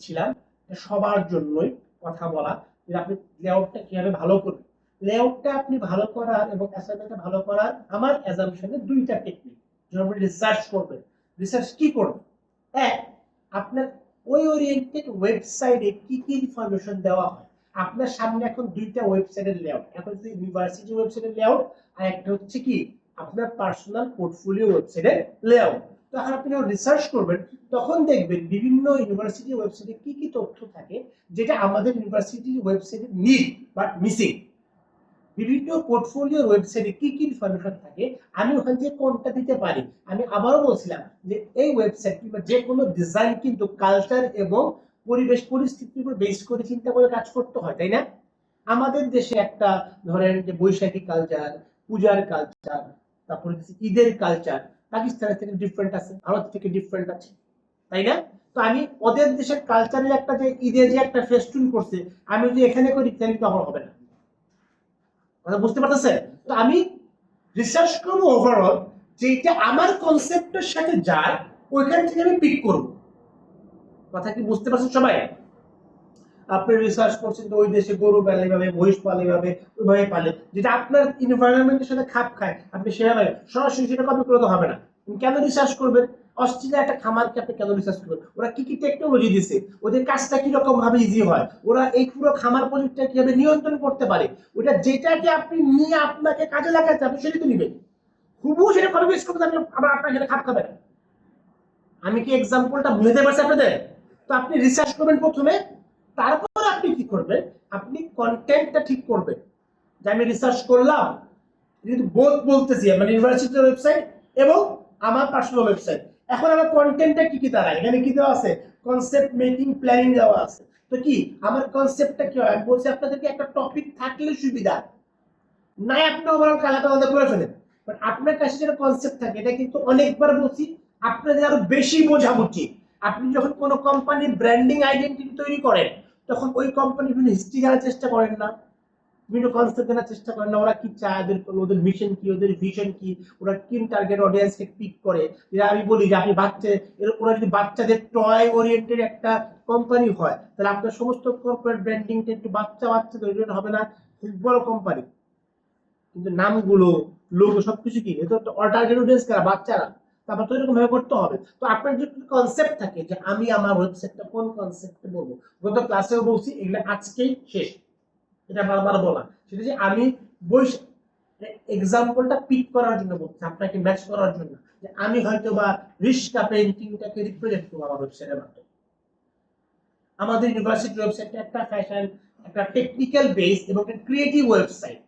ছিলাম সবার জন্যই কথা বলা যে আপনি লেআউটটা কিভাবে ভালো করবেন। লেআউটটা আপনি ভালো করার এবং অ্যাসাইনমেন্টটা ভালো করার আমার অ্যাজাম্পশনে দুইটা টেকনিক। যখন আপনি রিসার্চ করবেন, রিসার্চ কি করবেন? এক, আপনার ওই ওরিয়েন্টেড ওয়েবসাইটে কি কি ইনফরমেশন দেওয়া হয়। আপনার সামনে এখন দুইটা ওয়েবসাইটের লেআউট, এখন হচ্ছে ইউনিভার্সিটি ওয়েবসাইটের লেআউট, আর একটা হচ্ছে কি আপনার পার্সোনাল পোর্টফোলিও ওয়েবসাইটের লেআউট। তখন আপনি যখন রিসার্চ করবেন তখন দেখবেন বিভিন্ন ইউনিভার্সিটি ওয়েবসাইটে কি কি তথ্য থাকে যেটা আমাদের ইউনিভার্সিটির ওয়েবসাইটে নিড বাট মিসিং। বিভিন্ন পোর্টফোলিওর ওয়েবসাইটে কি কি ইনফরমেশন থাকে আমি ওখান থেকে কোনটা দিতে পারি। আমি আবারও বলছিলাম যে এই ওয়েবসাইট কিংবা যে কোনো ডিজাইন কিন্তু কালচার এবং পরিবেশ পরিস্থিতির উপর বেস করে চিন্তা করে কাজ করতে হয়, তাই না? আমাদের দেশে একটা ধরেন যে বৈশাখী কালচার, পূজার কালচার, তারপরে ঈদের কালচার পাকিস্তানের থেকে ডিফারেন্ট আছে, ভারত থেকে ডিফারেন্ট আছে, তাই না? তো আমি ওদের দেশের কালচারের একটা যে ঈদের যে একটা ফেস্টুন করছে আমি যদি এখানে করি তাহলে তো আমার হবে না। কথা বুঝতে পারতেছেন? তো আমি রিসার্চ করবো ওভারঅল যেটা আমার কনসেপ্টের সাথে যায় ওইখান থেকে আমি পিক করব। কথা কি বুঝতে পারছেন সবাই? আপনি রিসার্চ করছেন যে ওই দেশে গরু পালে ভাবে, মহিষ পালে ভাবে, ওইভাবে পালে, যেটা আপনার এনভায়রনমেন্টের সাথে খাপ খায় আপনি সেভাবে সরাসরি সেটা কপি করে তো হবে না। কেন রিসার্চ করবেন? অস্ট্রেলিয়া একটা খামারকে আপনি কেন রিসার্চ করবেন? ওরা কি কি টেকনোলজি দিছে, ওদের কাজটা কি রকম ভাবে ইজি হয়, ওরা এই পুরো খামার প্রজেক্টটা কিভাবে নিয়ন্ত্রণ করতে পারে, ওটা যেটাকে আপনি নিয়ে আপনাকে কাজে লাগাতে আপনি সেটা তো নিবেন। হুবহু সেটা কপি পেস্ট করতে আপনি আবার আপনার সাথে খাপ খাবে না। আমি কি এক্সাম্পলটা বুঝতে পারছি আপনাদের? তো আপনি রিসার্চ করবেন প্রথমে, তারপর আপনি কি করবেন, আপনি কন্টেন্টটা ঠিক করবেন যে আমি রিসার্চ করলাম, কিন্তু বোথ বলতেছি মানে ইউনিভার্সিটির ওয়েবসাইট এবং আমার পার্সোনাল ওয়েবসাইট। এখন আমার কন্টেন্টটা কি কি দাঁড়ায়, এখানে কি দেওয়া আছে, কনসেপ্ট মেকিং প্ল্যানিং দেওয়া আছে। তো কি আমার কনসেপ্টটা কি হয়, আমি বলছি আপনাদেরকে একটা টপিক থাকলে সুবিধা, নাই আপনি ওভারঅল কালাটা আলাদা করে ফেলেন, বাট আপনার কাছে যেটা কনসেপ্ট থাকে এটা কিন্তু অনেকবার বলছি আপনাদের আরো বেশি বোঝা উচিত। আপনি যখন কোনো কোম্পানির ব্র্যান্ডিং আইডেন্টিটি তৈরি করেন তখন ওই কোম্পানির বিভিন্ন হিস্ট্রি জানার চেষ্টা করেন না, বিভিন্ন কনসেপ্ট জানার চেষ্টা করেন না, ওরা কি চায়, ওদের মিশন কি, ওদের ভিশন কি, ওরা কি টার্গেট অডিয়েন্সকে পিক করে। যেটা আমি বলি যে আপনি বাচ্চা, ওরা যদি বাচ্চাদের টয় ওরিয়েন্টেড একটা কোম্পানি হয় তাহলে আপনার সমস্ত কর্পোরেট ব্র্যান্ডিংটা একটু বাচ্চা বাচ্চাদের ওরিয়েন্টেড হবে না, খুব বড় কোম্পানি কিন্তু নামগুলো লোগো সবকিছু কি এটা তো টার্গেট অডিয়েন্স কারা, বাচ্চারা। তারপর তো এরকম ভাবে করতে হবে। তো আপনার যদি কনসেপ্ট থাকে যে আমি আমার ওয়েবসাইটটা কোন কনসেপ্টে বলবো, গত ক্লাসেও বলছি এগুলো আজকেই শেষ, এটা বারবার বলা, সেটা যে আমি বই এক্সাম্পলটা পিক করার জন্য বলছি, আপনাকে ম্যাচ করার জন্য যে আমি হয়তো বা রিস্কা পেইন্টিংটাকে রিপ্রেজেন্ট করবো আমার ওয়েবসাইটের মাধ্যমে। আমাদের ইউনিভার্সিটি ওয়েবসাইটটা একটা ফ্যাশন, একটা টেকনিক্যাল বেস এবং একটা ক্রিয়েটিভ ওয়েবসাইট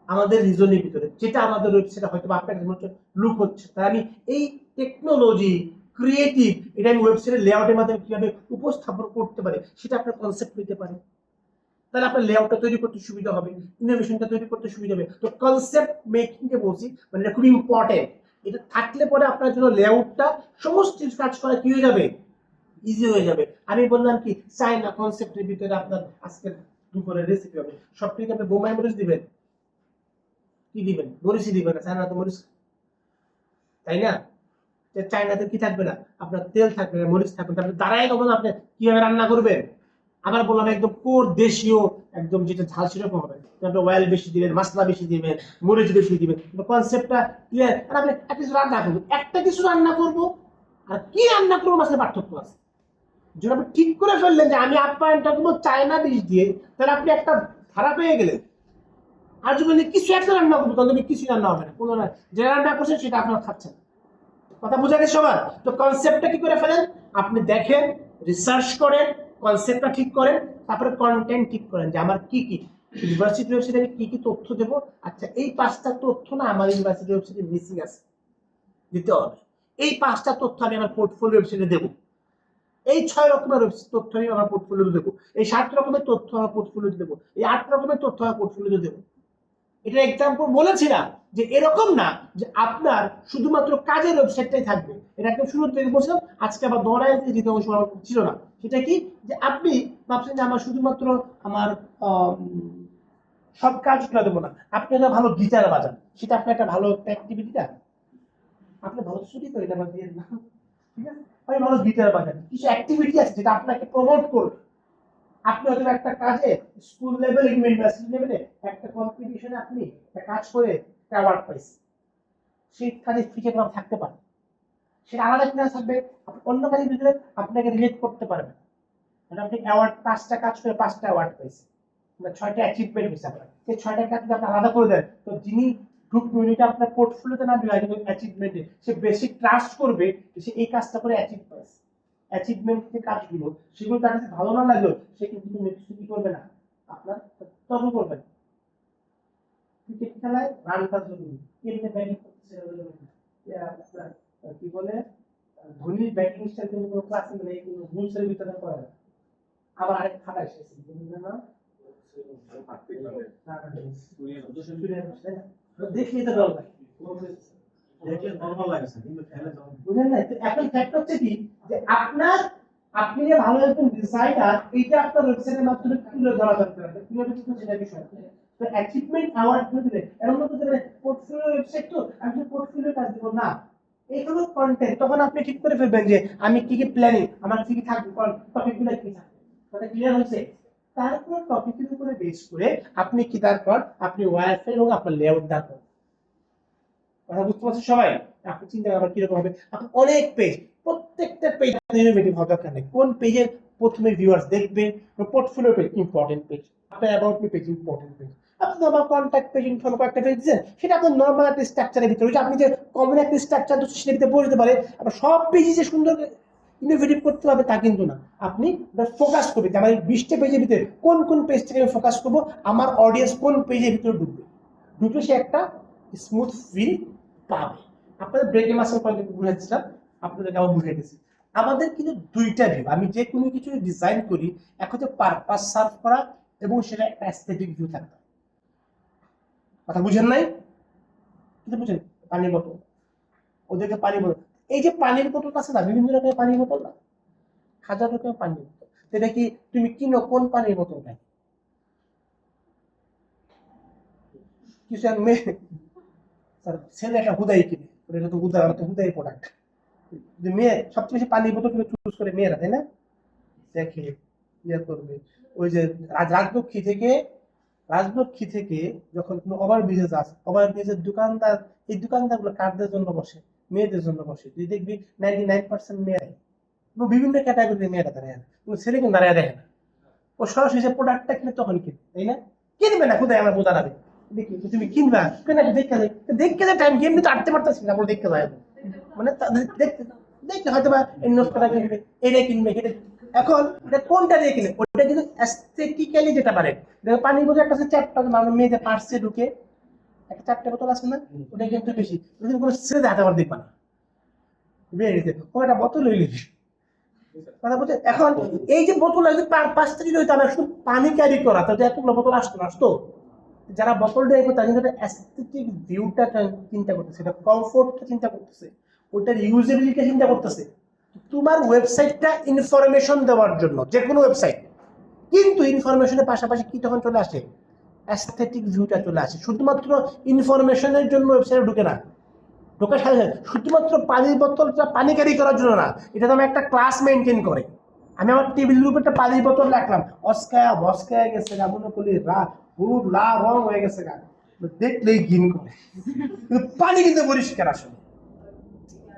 আমাদের রিজনের ভিতরে, যেটা আমাদের ওয়েবসাইটে হয়তো আপনার হচ্ছে লুক হচ্ছে, তাই আমি এই টেকনোলজি ক্রিয়েটিভ এটা আমি ওয়েবসাইটের লেআউটের মাধ্যমে কিভাবে উপস্থাপন করতে পারি সেটা আপনার কনসেপ্ট নিতে পারে, তাহলে আপনার লেআউটটা তৈরি করতে সুবিধা হবে, ইনোভেশনটা তৈরি করতে সুবিধা হবে। তো কনসেপ্ট মেকিং কে বলছি মানে এটা খুব ইম্পর্টেন্ট। এটা থাকলে পরে আপনার জন্য লেআউটটা সমস্ত কাজ করা কি হয়ে যাবে, ইজি হয়ে যাবে। আমি বললাম কি চাইনা কনসেপ্টের ভিতরে আপনার আজকের দুপুরের রেসিপি হবে, সব থেকে আপনি বোম্বাই মরিচ দিবেন, কি দিবেন, মরিচই দিবেন না, চায়না তো মরিচ, তাই না? চায়নাতে কি থাকবে না, আপনার তেল থাকবে না, মরিচ থাকবে না, আপনি দাঁড়ায় তখন আপনি কিভাবে রান্না করবেন। আবার বললাম একদম কোর দেশীয় একদম যেটা ঝাল সেরকম হবে, আপনি অয়েল বেশি দিবেন, মশলা বেশি দিবেন, মরিচ বেশি দিবেন, কনসেপ্টটা ক্লিয়ার। আর আপনি কিছু রান্না করবো, একটা কিছু রান্না করবো আর কি রান্না করবো মাসে পার্থক্য আছে। যদি আপনি ঠিক করে ফেললেন যে আমি আপ্যায়নটা করবো চায়না ডিশ দিয়ে, তাহলে আপনি একটা ধারা পেয়ে গেলেন। আর যদি কিছু একটা রান্না করবো তাহলে কিছু রান্না হবে না, কোনো না, যে রান্না করছেন সেটা আপনার খাচ্ছেন। কথা বোঝা গেছে সবার? তো কনসেপ্টটা কি করে ফেলেন, আপনি দেখেন, রিসার্চ করেন, কনসেপ্টটা ঠিক করেন, তারপরে কন্টেন্ট ঠিক করেন যে আমার কি কি ইউনিভার্সিটি ওয়েবসাইটে আমি কি কি তথ্য দেবো। আচ্ছা এই পাঁচটা তথ্য না আমার ইউনিভার্সিটি ওয়েবসাইটে মিসিং আছে, দিতে হবে। এই পাঁচটা তথ্য আমি আমার পোর্টফোলিও ওয়েবসাইটে দেবো, এই 6 রকমের তথ্য আমি আমার পোর্টফোলিও দেবো, এই 7 রকমের তথ্য আমার পোর্টফোলিও দেবো, এই 8 রকমের তথ্য আমার পোর্টফোলিও দেবো। এটা এক্সাম্পল বলেছিলাম যে এরকম না যে আপনার শুধুমাত্র কাজের ওয়েবসাইটটাই থাকবে, এটা একদম শুরু থেকে বলছিলাম, আজকে আবার দৌড়ায় যেতে অংশ ছিল না। সেটা কি যে আপনি ভাবছেন যে আমার শুধুমাত্র আমার সব কাজগুলো দেবো না, আপনি একটা ভালো গিটার বাজান, সেটা আপনার একটা ভালো অ্যাক্টিভিটিটা, আপনি ভালো ছুটি তো এটা দিয়ে না, ঠিক আছে? আমি ভালো গিটার বাজান, কিছু অ্যাক্টিভিটি আছে যেটা আপনাকে প্রমোট করবে। আপনি হয়তো একটা কাজে স্কুল লেভেল ইউনিভার্সিটি লেভেলে একটা কম্পিটিশনে আপনি একটা কাজ করে অ্যাওয়ার্ড পাইছেন, সেই কাজে ফিকে নাম থাকতে পারে, সেটা আলাদা কিনা থাকবে, আপনি অন্য কাজের ভিতরে আপনাকে রিলেট করতে পারবেন। মানে আপনি অ্যাওয়ার্ড 5টা কাজ করে 5টা অ্যাওয়ার্ড পেয়েছেন, মানে 6টা অ্যাচিভমেন্ট হয়েছে আপনার, সেই 6টা কাজ যদি আপনি আলাদা করে দেন, তো যিনি গ্রুপ কমিউনিটি আপনার পোর্টফোলিওতে না দিলে কিন্তু অ্যাচিভমেন্টে সে বেশি ট্রাস্ট করবে যে সে এই কাজটা করে অ্যাচিভ পাইছে। অ্যাচিভমেন্ট যে কাজগুলো সেগুলো তার কাছে ভালো না লাগলেও সে কিন্তু নেক্সট কি করবে না, আপনার তর্ক করবে না। ক্রিকেট খেলায় রানটা জরুরি, কেমনে ব্যাটিং করতেছে আপনার কি বলে ধোনির ব্যাটিং স্টাইল কিন্তু কোনো ক্লাসে নেই, কোনো রুলসের ভিতরে করে না। আবার আরেক খাতা এসেছে না দেখি তো ভালো লাগে, দেখলে নরমাল লাগে কিন্তু খেলে বুঝেন না। এখন ফ্যাক্ট হচ্ছে কি যে আপনার আপনি যে ভালো একজন ডিজাইনার এইটা আপনার ওয়েবসাইটের মাধ্যমে তুলে ধরা দরকার, কিভাবে কি সেটা বিষয়। তো অ্যাচিভমেন্ট অ্যাওয়ার্ড দিলে এরকম মতো যে পোর্টফোলিও ওয়েবসাইট, তো আমি পোর্টফোলিও কাজ দেব না, এইগুলো কন্টেন্ট তখন আপনি ঠিক করে ফেলবেন যে আমি কি কি প্ল্যানিং, আমার কি কি থাকবে, টপিকগুলো কি থাকবে, কথা ক্লিয়ার হয়েছে। তারপর টপিকের উপরে বেস করে আপনি কি তারপর আপনি ওয়্যারফ্রেম এবং আপনার লেআউট দেখাবেন। কথা বুঝতে পারছেন সবাই? আপনি চিন্তা করেন কিরকম হবে, আপনি অনেক পেজ, প্রত্যেকটা পেজ ইনোভেটিভ হওয়ার দরকার নেই। কোন পেজে প্রথমে ভিউয়ার্স দেখবে, পোর্টফোলিও পেজ ইম্পর্টেন্ট পেজ, আপনার about me page important page, আপনি আমার কন্ট্যাক্ট পেজ ইনফর্ম একটা পেজ দিচ্ছেন, সেটা আপনার নর্মাল একটা স্ট্রাকচারের ভিতরে, আপনি যে কমন একটা স্ট্রাকচার সেটার ভিতরে পড়ে যেতে পারে, আপনার সব পেজই যে সুন্দর ইনোভেটিভ করতে হবে তা কিন্তু না। আপনি ফোকাস করবেন যে আমার 20টা পেজের ভিতরে কোন কোন পেজ থেকে আমি ফোকাস করবো, আমার অডিয়েন্স কোন পেজের ভিতরে ঢুকবে, ঢুকে সে একটা স্মুথ ফিল পাবে। আপনাদের ব্রেকে মাসের পরে বুঝাচ্ছিলাম, আপনাদেরকে আবার বুঝে গেছি। আমাদের কিন্তু দুইটা ভিউ, আমি যে কোনো কিছু ডিজাইন করি, এক হচ্ছে পারপাস সার্ভ করা এবং সেটা একটা অ্যাস্থেটিক ভিউ থাকবে। কথা বুঝেন নাই? কিন্তু বুঝেন, পানির বোতল, ওদেরকে পানি বোতল, এই যে পানির বোতল আছে না, বিভিন্ন রকমের পানির বোতল না, হাজার রকমের পানির বোতল, সেটা কি তুমি কিনো কোন পানির বোতলটা? কিছু এক মেয়ে ছেলে একটা হুদাই কিনে, এটা তো হুদাই প্রোডাক্ট, যে মেয়ে সবচেয়ে বেশি পানির বোতল চুজ করে মেয়েরা, তাই না? দেখে ইয়ে করবে, ওই যে রাজলক্ষ্মী থেকে যখন কোনো ওভারব্রিজে যাস, ওভারব্রিজের দোকানদার, এই দোকানদার গুলো কারদের জন্য বসে, মেয়েদের জন্য বসে, তুই দেখবি 99% মেয়েরাই, বিভিন্ন ক্যাটাগরির মেয়েরা দাঁড়ায়, কোনো ছেলে কিন্তু দাঁড়ায় দেখে না, ও সরাসরি যে প্রোডাক্টটা কিনে তখন কিনে, তাই না? কিনবে না, কোথায় আমার বোঝা যাবে, তুমি কিনবা কেন, দেখতে যায় দেখতে যায়, টাইম গেম তো আটতে পারতেছি না, বলে দেখতে যায়, মানে দেখতে দেখতে হয়তো বা ইনভেস্টটা কিনবে, এটা কিনবে, এটা এখন এটা কোনটা দিয়ে কিনে, ওটা কিন্তু অ্যাস্থেটিক্যালি যেটা পারে। দেখো পানির বোতল একটা আছে চ্যাপ্টার, মানে মেয়েদের পার্সে ঢুকে একটা 4টে বোতল আছে না, ওটা কিন্তু বেশি, ওটা কিন্তু কোনো ছেলে হাতে আবার দেখবা না, বেরিয়ে ও একটা বোতল হইলি কথা বলছে। এখন এই যে বোতল যদি পাঁচটা যদি হইতো, আমরা শুধু পানি ক্যারি করা, তাহলে এতগুলো বোতল আসতো। যারা বোতল ড্রাইভ করে তারা কিন্তু অ্যাস্থেটিক ভিউটা চিন্তা করতেছে, এটা কমফোর্টটা চিন্তা করতেছে, ওটার ইউজেবিলিটি চিন্তা করতেছে। তোমার ওয়েবসাইটটা ইনফরমেশন দেওয়ার জন্য, যে কোনো ওয়েবসাইট, কিন্তু ইনফরমেশনের পাশাপাশি কি তখন চলে আসে, অ্যাস্থেটিক ভিউটা চলে আসে। শুধুমাত্র ইনফরমেশনের জন্য ওয়েবসাইটে ঢুকে না, ঢোকার সাথে সাথে শুধুমাত্র পানির বোতলটা পানি ক্যারি করার জন্য না, এটা তো আমি একটা ক্লাস মেনটেন করে, আমি আমার টেবিলের উপর একটা পানির বোতল রাখলাম, অস্কায়া বস্কায়া গেছে গা, মনে করি হলুদ লাল রং হয়ে গেছে গা, দেখলেই ঘিন করে, কিন্তু পানি কিন্তু পরিষ্কার, আসলে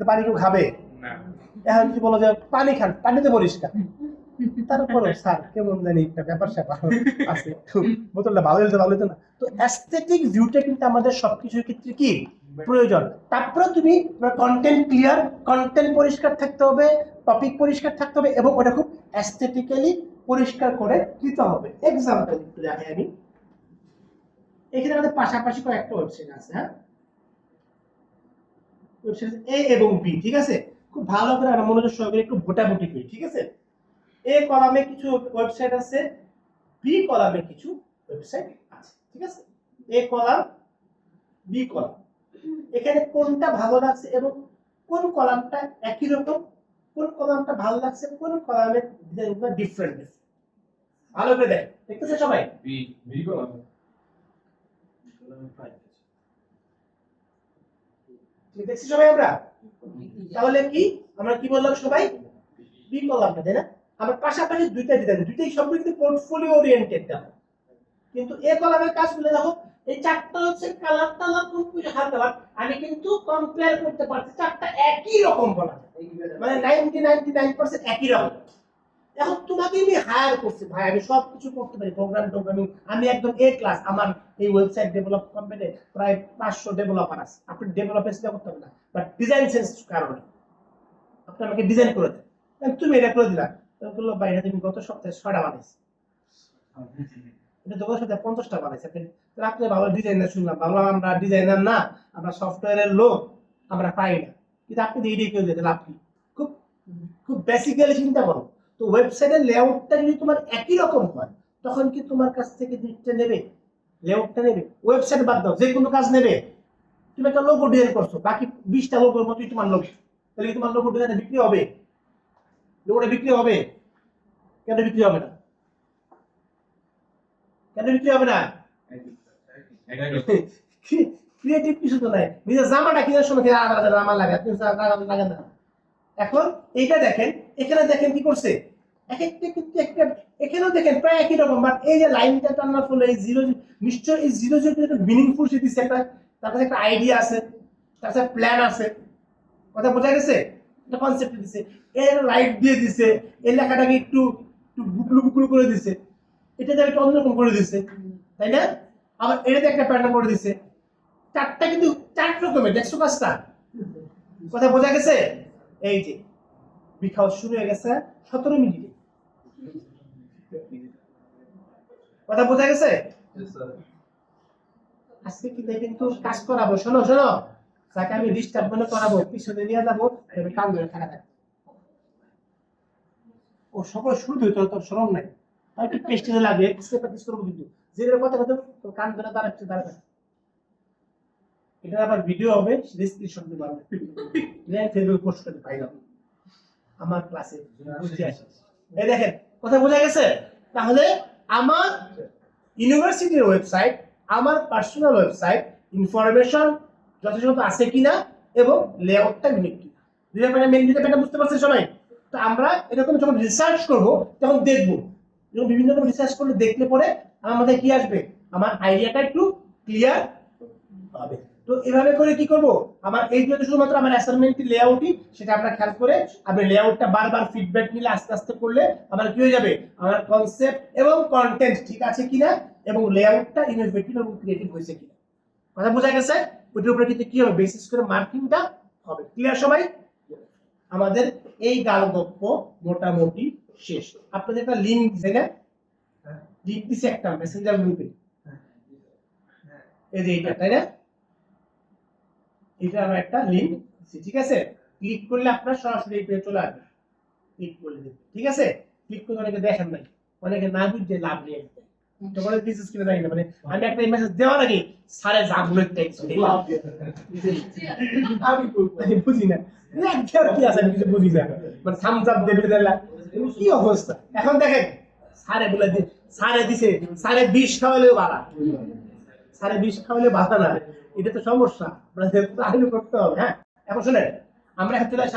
পানি কেউ খাবে না। এখন কি বলো যে পানি খান, পানিতে পরিষ্কার, তারপরে স্যার কেমন জানি একটা ব্যাপার স্যাপার আছে, বোতলটা ভালো হইতে ভালো হইতো না। তো অ্যাস্থেটিক ভিউটা কিন্তু আমাদের সবকিছুর ক্ষেত্রে কি প্রয়োজন। তারপরে তুমি কন্টেন্ট ক্লিয়ার, কন্টেন্ট পরিষ্কার থাকতে হবে, টপিক পরিষ্কার থাকতে হবে, এবং ওটা খুব অ্যাস্থেটিক্যালি পরিষ্কার করে দিতে হবে। এক্সাম্পল একটু দেখাই আমি, এখানে আমাদের পাশাপাশি কয়েকটা ওয়েবসাইট আছে, হ্যাঁ, ওয়েবসাইট এ এবং বি, ঠিক আছে? খুব ভালো করে আমরা মনোযোগ সহকারে একটু ভোটাভুটি করি, ঠিক আছে? এ কলামে কিছু ওয়েবসাইট আছে, বি কলামে কিছু ওয়েবসাইট আছে, ঠিক আছে? এ কলাম, বি কলাম, এখানে কোনটা ভালো লাগছে এবং কোন কলামটা একই রকম, কোন কলামটা ভালো লাগছে, কোন কলামের ডিফারেন্ট, ভালো করে দেখ, দেখতেছে সবাই? বি বি কলাম দেখছি সবাই আমরা? তাহলে কি আমরা কি বললাম সবাই? বি করলাম না, তাই না? আমার পাশাপাশি দুইটা ডিজাইন, দুইটাই সব কিন্তু পোর্টফোলিও ওরিয়েন্টেড দেখো, কিন্তু এ কলামের কাজগুলো দেখো, এই চারটা হচ্ছে কালার টালার কম্পিউটার হাতে কালার, আমি কিন্তু কম্পেয়ার করতে পারছি চারটা একই রকম বলা যায়, মানে 99% একই রকম। এখন তোমাকে আমি হায়ার করছি ভাই, আমি সবকিছু করতে পারি, প্রোগ্রামিং আমি একদম এ ক্লাস। আমার এই ওয়েবসাইট ডেভেলপ কোম্পানি প্রায় 500 ডেভেলপার আছে, আপনি ডেভেলপার সেটা করতে হবে না, বাট ডিজাইন সেন্স কারণে আপনি আমাকে ডিজাইন করে দেন, তুমি এটা করে দিলা, তুমি বললো ভাই এটা তুমি গত সপ্তাহে 6টা বানাইছি, এটা তো গত সপ্তাহে 50টা বানাইছে, আপনি ভালো ডিজাইনার শুনলাম, ভাবলাম আমরা ডিজাইনার না, আমরা সফটওয়্যারের লোক, আমরা পাই না, কিন্তু আপনি এইটাই করে দিতে লাভ কি? খুব খুব বেসিক্যালি চিন্তা করো তো, ওয়েবসাইটের লেআউটটা যদি তোমার একই রকম হয় তখন কি তোমার কাছ থেকে জিনিসটা নেবে? লেআউটটা নেবে? ওয়েবসাইট বাদ দাও, যে কোনো কাজ নেবে। তুমি একটা লোগো ডিজাইন করছো, বাকি 20টা লোগোর মতোই তোমার লোগো, তাহলে কি তোমার লোগো ডিজাইন বিক্রি হবে? লোগোটা বিক্রি হবে? কেন বিক্রি হবে না? কেন বিক্রি হবে না? ক্রিয়েটিভ কিছু তো নাই, নিজের জামাটা কেনার সময় জামা লাগে না। এখন এইটা দেখেন, এখানে দেখেন কি করছে, এক একটা কিন্তু একটা, এখানেও দেখেন প্রায় একই রকম, বাট এই যে লাইনটা টানার ফলে এই জিরো, নিশ্চয় এই জিরো জিরো একটা মিনিংফুল সে দিচ্ছে, একটা তার কাছে একটা আইডিয়া আছে, তার কাছে প্ল্যান আছে, কথা বোঝা গেছে, একটা কনসেপ্ট দিছে, এর লাইট দিয়ে দিছে, এই লেখাটাকে একটু একটু বুকলু বুকলু করে দিছে, এটা যে একটু অন্যরকম করে দিছে, তাই না? আবার এটাতে একটা প্যাটার্ন করে দিছে, চারটা কিন্তু চার রকমের, দেখছো কাজটা? কথা বোঝা গেছে? এই যে বিখাও শুরু হয়ে গেছে 17 মিনিটে, কথা বোঝা গেছে? আজকে কিন্তু কাজ করাবো, শোনো শোনো, তাকে আমি ডিস্টার্ব মনে করাবো, পিছনে নিয়ে যাবো, আমি কান ধরে থাকা থাকবো, ও সকল শুরু হইতো, তোর শরম নাই, তাই একটু পেস্টিজে লাগে স্টেপ প্র্যাকটিস করবো, কিন্তু যে কথা কথা তোর কান ধরে দাঁড়াচ্ছে দাঁড়াবে, এটা আবার ভিডিও হবে, ডেসক্রিপশন দিতে পারবে, ফেসবুকে পোস্ট করতে পাই না আমার ক্লাসে, বুঝতে আসে। এই দেখেন কথা বোঝা গেছে? তাহলে আমার ইউনিভার্সিটির ওয়েবসাইট, আমার পার্সোনাল ওয়েবসাইট, ইনফরমেশন যথাযথ আছে কিনা এবং লেআউটটা ইউনিক কিনা, দুই ব্যাপারে মেইন দুইটা ব্যাপার বুঝতে পারছেন সবাই? তো আমরা এরকম যখন রিসার্চ করব তখন দেখব, যখন বিভিন্ন রকম রিসার্চ করলে দেখলে পরে আমার মধ্যে কি আসবে, আমার আইডিয়াটা একটু ক্লিয়ার হবে। তো এভাবে করে কি করব, আমার এই যে শুধুমাত্র আমার অ্যাসাইনমেন্টের লেআউটই, সেটা আমরা খেয়াল করে আমি লেআউটটা বারবার ফিডব্যাক নিলে আস্তে আস্তে করলে আমার কি হয়ে যাবে, আমার কনসেপ্ট এবং কন্টেন্ট ঠিক আছে কিনা এবং লেআউটটা ইনোভেটিভ এবং ক্রিয়েটিভ হয়েছে কিনা, কথা বোঝা গেছে? ওইটার উপরে কিন্তু কি হবে, বেসিস করে মার্কিংটা হবে। ক্লিয়ার সবাই? আমাদের এই গালগপ্প মোটামুটি শেষ। আপনাদের একটা লিংক দিছে না, লিংক দিছে একটা মেসেঞ্জার গ্রুপে, এই যে এইটা, তাই না? এটা আমরা একটা লিংক দিচ্ছি, ঠিক আছে? ক্লিক করলে আপনারা সরাসরি এই পেজে চলে আসবে, ক্লিক করে দিন, ঠিক আছে? ক্লিক করে অনেকে দেখেন নাই, অনেকে না বুঝে লাভ নেই, তোমার বিজনেস কিনে দেয় না, মানে আমি একটা মেসেজ দেওয়ার আগে সারে জাগুলো টেক্সট আমি বুঝি না, কি আছে আমি কিছু বুঝি না, মানে থামস আপ দেবে দিলা, কি অবস্থা? এখন দেখেন সারে বলে দি, সারে দিছে, সারে 20 খাওয়ালেও বাড়া, সারে 20 খাওয়ালে বাধা না, এটা তো সমস্যা, মানে করতে হবে। হ্যাঁ, এখন শুনেন, আমরা এখন চলে আসি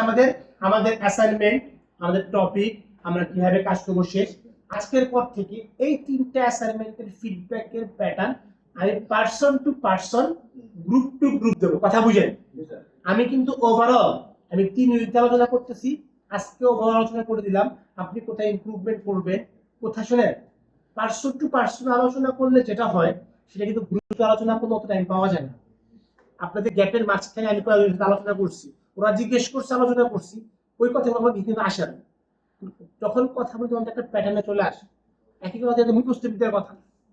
আমাদের অ্যাসাইনমেন্ট, আমাদের টপিক, আমরা কিভাবে কাজ করবো শেষ। আজকের পর থেকে এই 3টা অ্যাসাইনমেন্টের ফিডব্যাকের প্যাটার্ন আমি person to person, group to group দেবো, কথা বুঝেন? আমি কিন্তু ওভারঅল আমি 3 উইক আলোচনা করতেছি, আজকে ওভারঅল আলোচনা করে দিলাম, আপনি কোথায় ইমপ্রুভমেন্ট করবেন, কোথায় শুনেন, পারসন টু পারসন আলোচনা করলে যেটা হয় সেটা কিন্তু গ্রুপ আলোচনা করলে অত টাইম পাওয়া যায় না। আপনাদের গ্যাপের মাঝখানে আমি আলোচনা করছি, ওরা জিজ্ঞেস করছে, আলোচনা করছি, ওই কথাগুলো আমার কিন্তু আসে না, যখন কথা বলতে আমাদের একটা প্যাটার্নে চলে আসে, একই কথা যেহেতু মুখস্থ বিদ্যার কথা,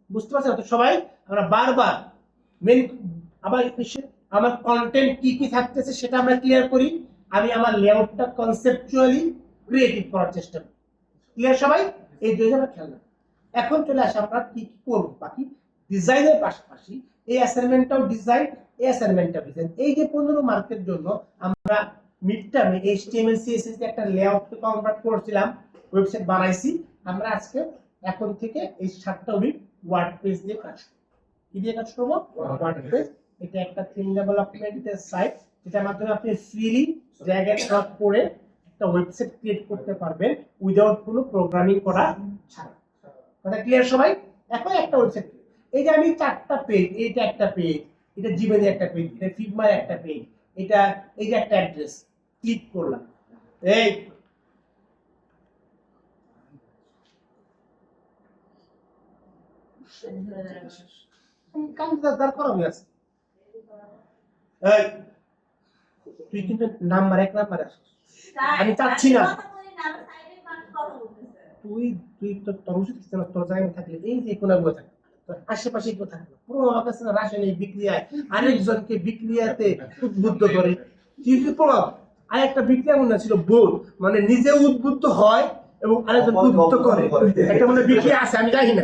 বুঝতে পারছেন? তো সবাই আমরা বারবার মেন আবার আমার কন্টেন্ট কি কি থাকতেছে সেটা আমরা ক্লিয়ার করি, আমি আমার লেআউটটা কনসেপচুয়ালি ক্রিয়েটিভ করার চেষ্টা করি। ক্লিয়ার সবাই? এই দুই আমরা খেয়াল রাখি। এখন চলে আসে আমরা কি কি করবো, বাকি ডিজাইনের পাশাপাশি এই অ্যাসাইনমেন্টটাও ডিজাইন, এই অ্যাসাইনমেন্টটাও ডিজাইন। এই যে 15 মার্কের জন্য আমরা মিড টার্মে HTML CSS এর একটা লেআউট কনভার্ট করছিলাম, ওয়েবসাইট বানাইছি, আমরা আজকে এখন থেকে এই 7টা উইক ওয়ার্ডপ্রেস দিয়ে কাজ করব। কি দিয়ে কাজ করব? ওয়ার্ডপ্রেস। এটা একটা থিম ডেভেলপমেন্টের সাইট, যেটার মাধ্যমে আপনি ফ্রিলি ড্র্যাগ এন্ড ড্রপ করে একটা ওয়েবসাইট ক্রিয়েট করতে পারবেন উইদাউট কোনো প্রোগ্রামিং করা ছাড়া। কথা ক্লিয়ার সবাই? এখন একটা ওয়েবসাইট, এই যে আমি 4টা পেজ, এইটা একটা পেজ, এটা জিমেলে একটা পেজ, এটা ফিগমার একটা পেজ, এটা এই যে একটা অ্যাড্রেস ক্লিক করলাম, এই কাউন্টার করা হয়ে আছে। এই তুই কিন্তু নাম্বার 1 নাম্বারে আসিস, আমি চাচ্ছি না। তুই তুই তো তোর উচিত ছিল তোর জায়গায় থাকলে এই যে কোনাগুলো থাকে, তোর আশেপাশে কেউ থাকবে পুরো অবস্থা রাসায়নিক বিক্রিয়ায় আরেকজনকে বিক্রিয়াতে উদ্বুদ্ধ করে। তুই কি প্রভাব আর একটা বিক্রিয়া মনে ছিল বোধ, মানে নিজে উদ্বুদ্ধ হয় এবং আরেকজন উদ্বুদ্ধ করে, একটা মনে বিক্রিয়া আছে, আমি জানি না,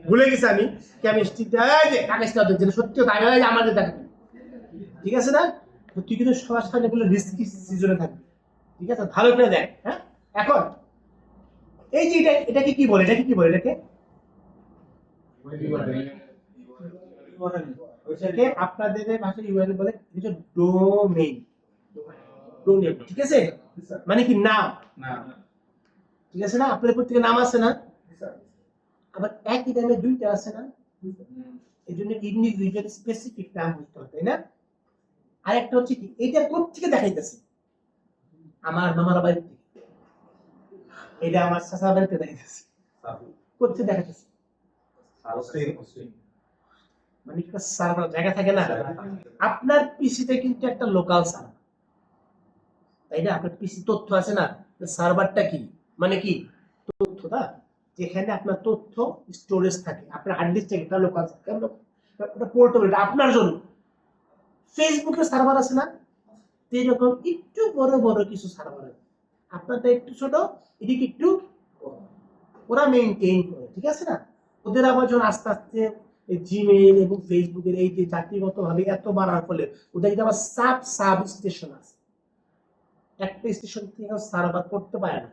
ভুলে গেছি আমি কেমিস্ট্রিতে যে কাগজটা যেটা সত্যি তাই আমাদের দেখবে, ঠিক আছে না? তুই কিন্তু সবার সামনে বলে রিস্কি সিজনে থাকবি, ঠিক আছে? ভালো করে দেখ। হ্যাঁ, এখন এই যে এটাকে কি বলে, এটাকে কি বলে, এটাকে আপনাদের ভাষায় ইউআরএল বলে ডোমেইন। ডোমেইন, ঠিক আছে? মানে কি নাম, ঠিক আছে না? আপনাদের প্রত্যেকের নাম আছে না? আবার একই নামে দুইটা আছে না? এই জন্য ইন্ডিভিজুয়াল স্পেসিফিক নাম হতে হয়, তাই না? আরেকটা হচ্ছে কি, এইটা কোথা থেকে দেখাইতেছে? আমার মামার বাড়ি থেকে, এটা আমার চাচা বাড়িতে দেখাইতেছে, কোথা দেখাইতেছে? মানে একটা সার্ভার জায়গা থাকে না, আপনার পিসিতে কিন্তু একটা লোকাল সার্ভার, তাই না? আপনার পিসি তথ্য আছে না, সার্ভারটা কি মানে কি তথ্যটা, যেখানে আপনার তথ্য স্টোরেজ থাকে, আপনার হার্ড ডিস্ক থেকে একটা লোকাল সার্ভার, ওটা পোর্টেবল, এটা আপনার জন্য। ফেসবুকের সার্ভার আছে না, এরকম একটু বড় বড় কিছু সার্ভার আছে, আপনারটা একটু ছোট, এদিকে একটু, ওরা মেইনটেইন করে, ঠিক আছে না? ওদের আবার যখন আস্তে আস্তে জিমেইল এবং ফেসবুকের এই যে জাতিগত ভাবে এত বাড়ার ফলে ওদের কিন্তু আবার সাব স্টেশন আছে, একটা স্টেশন থেকে সার্ভার করতে পারে না,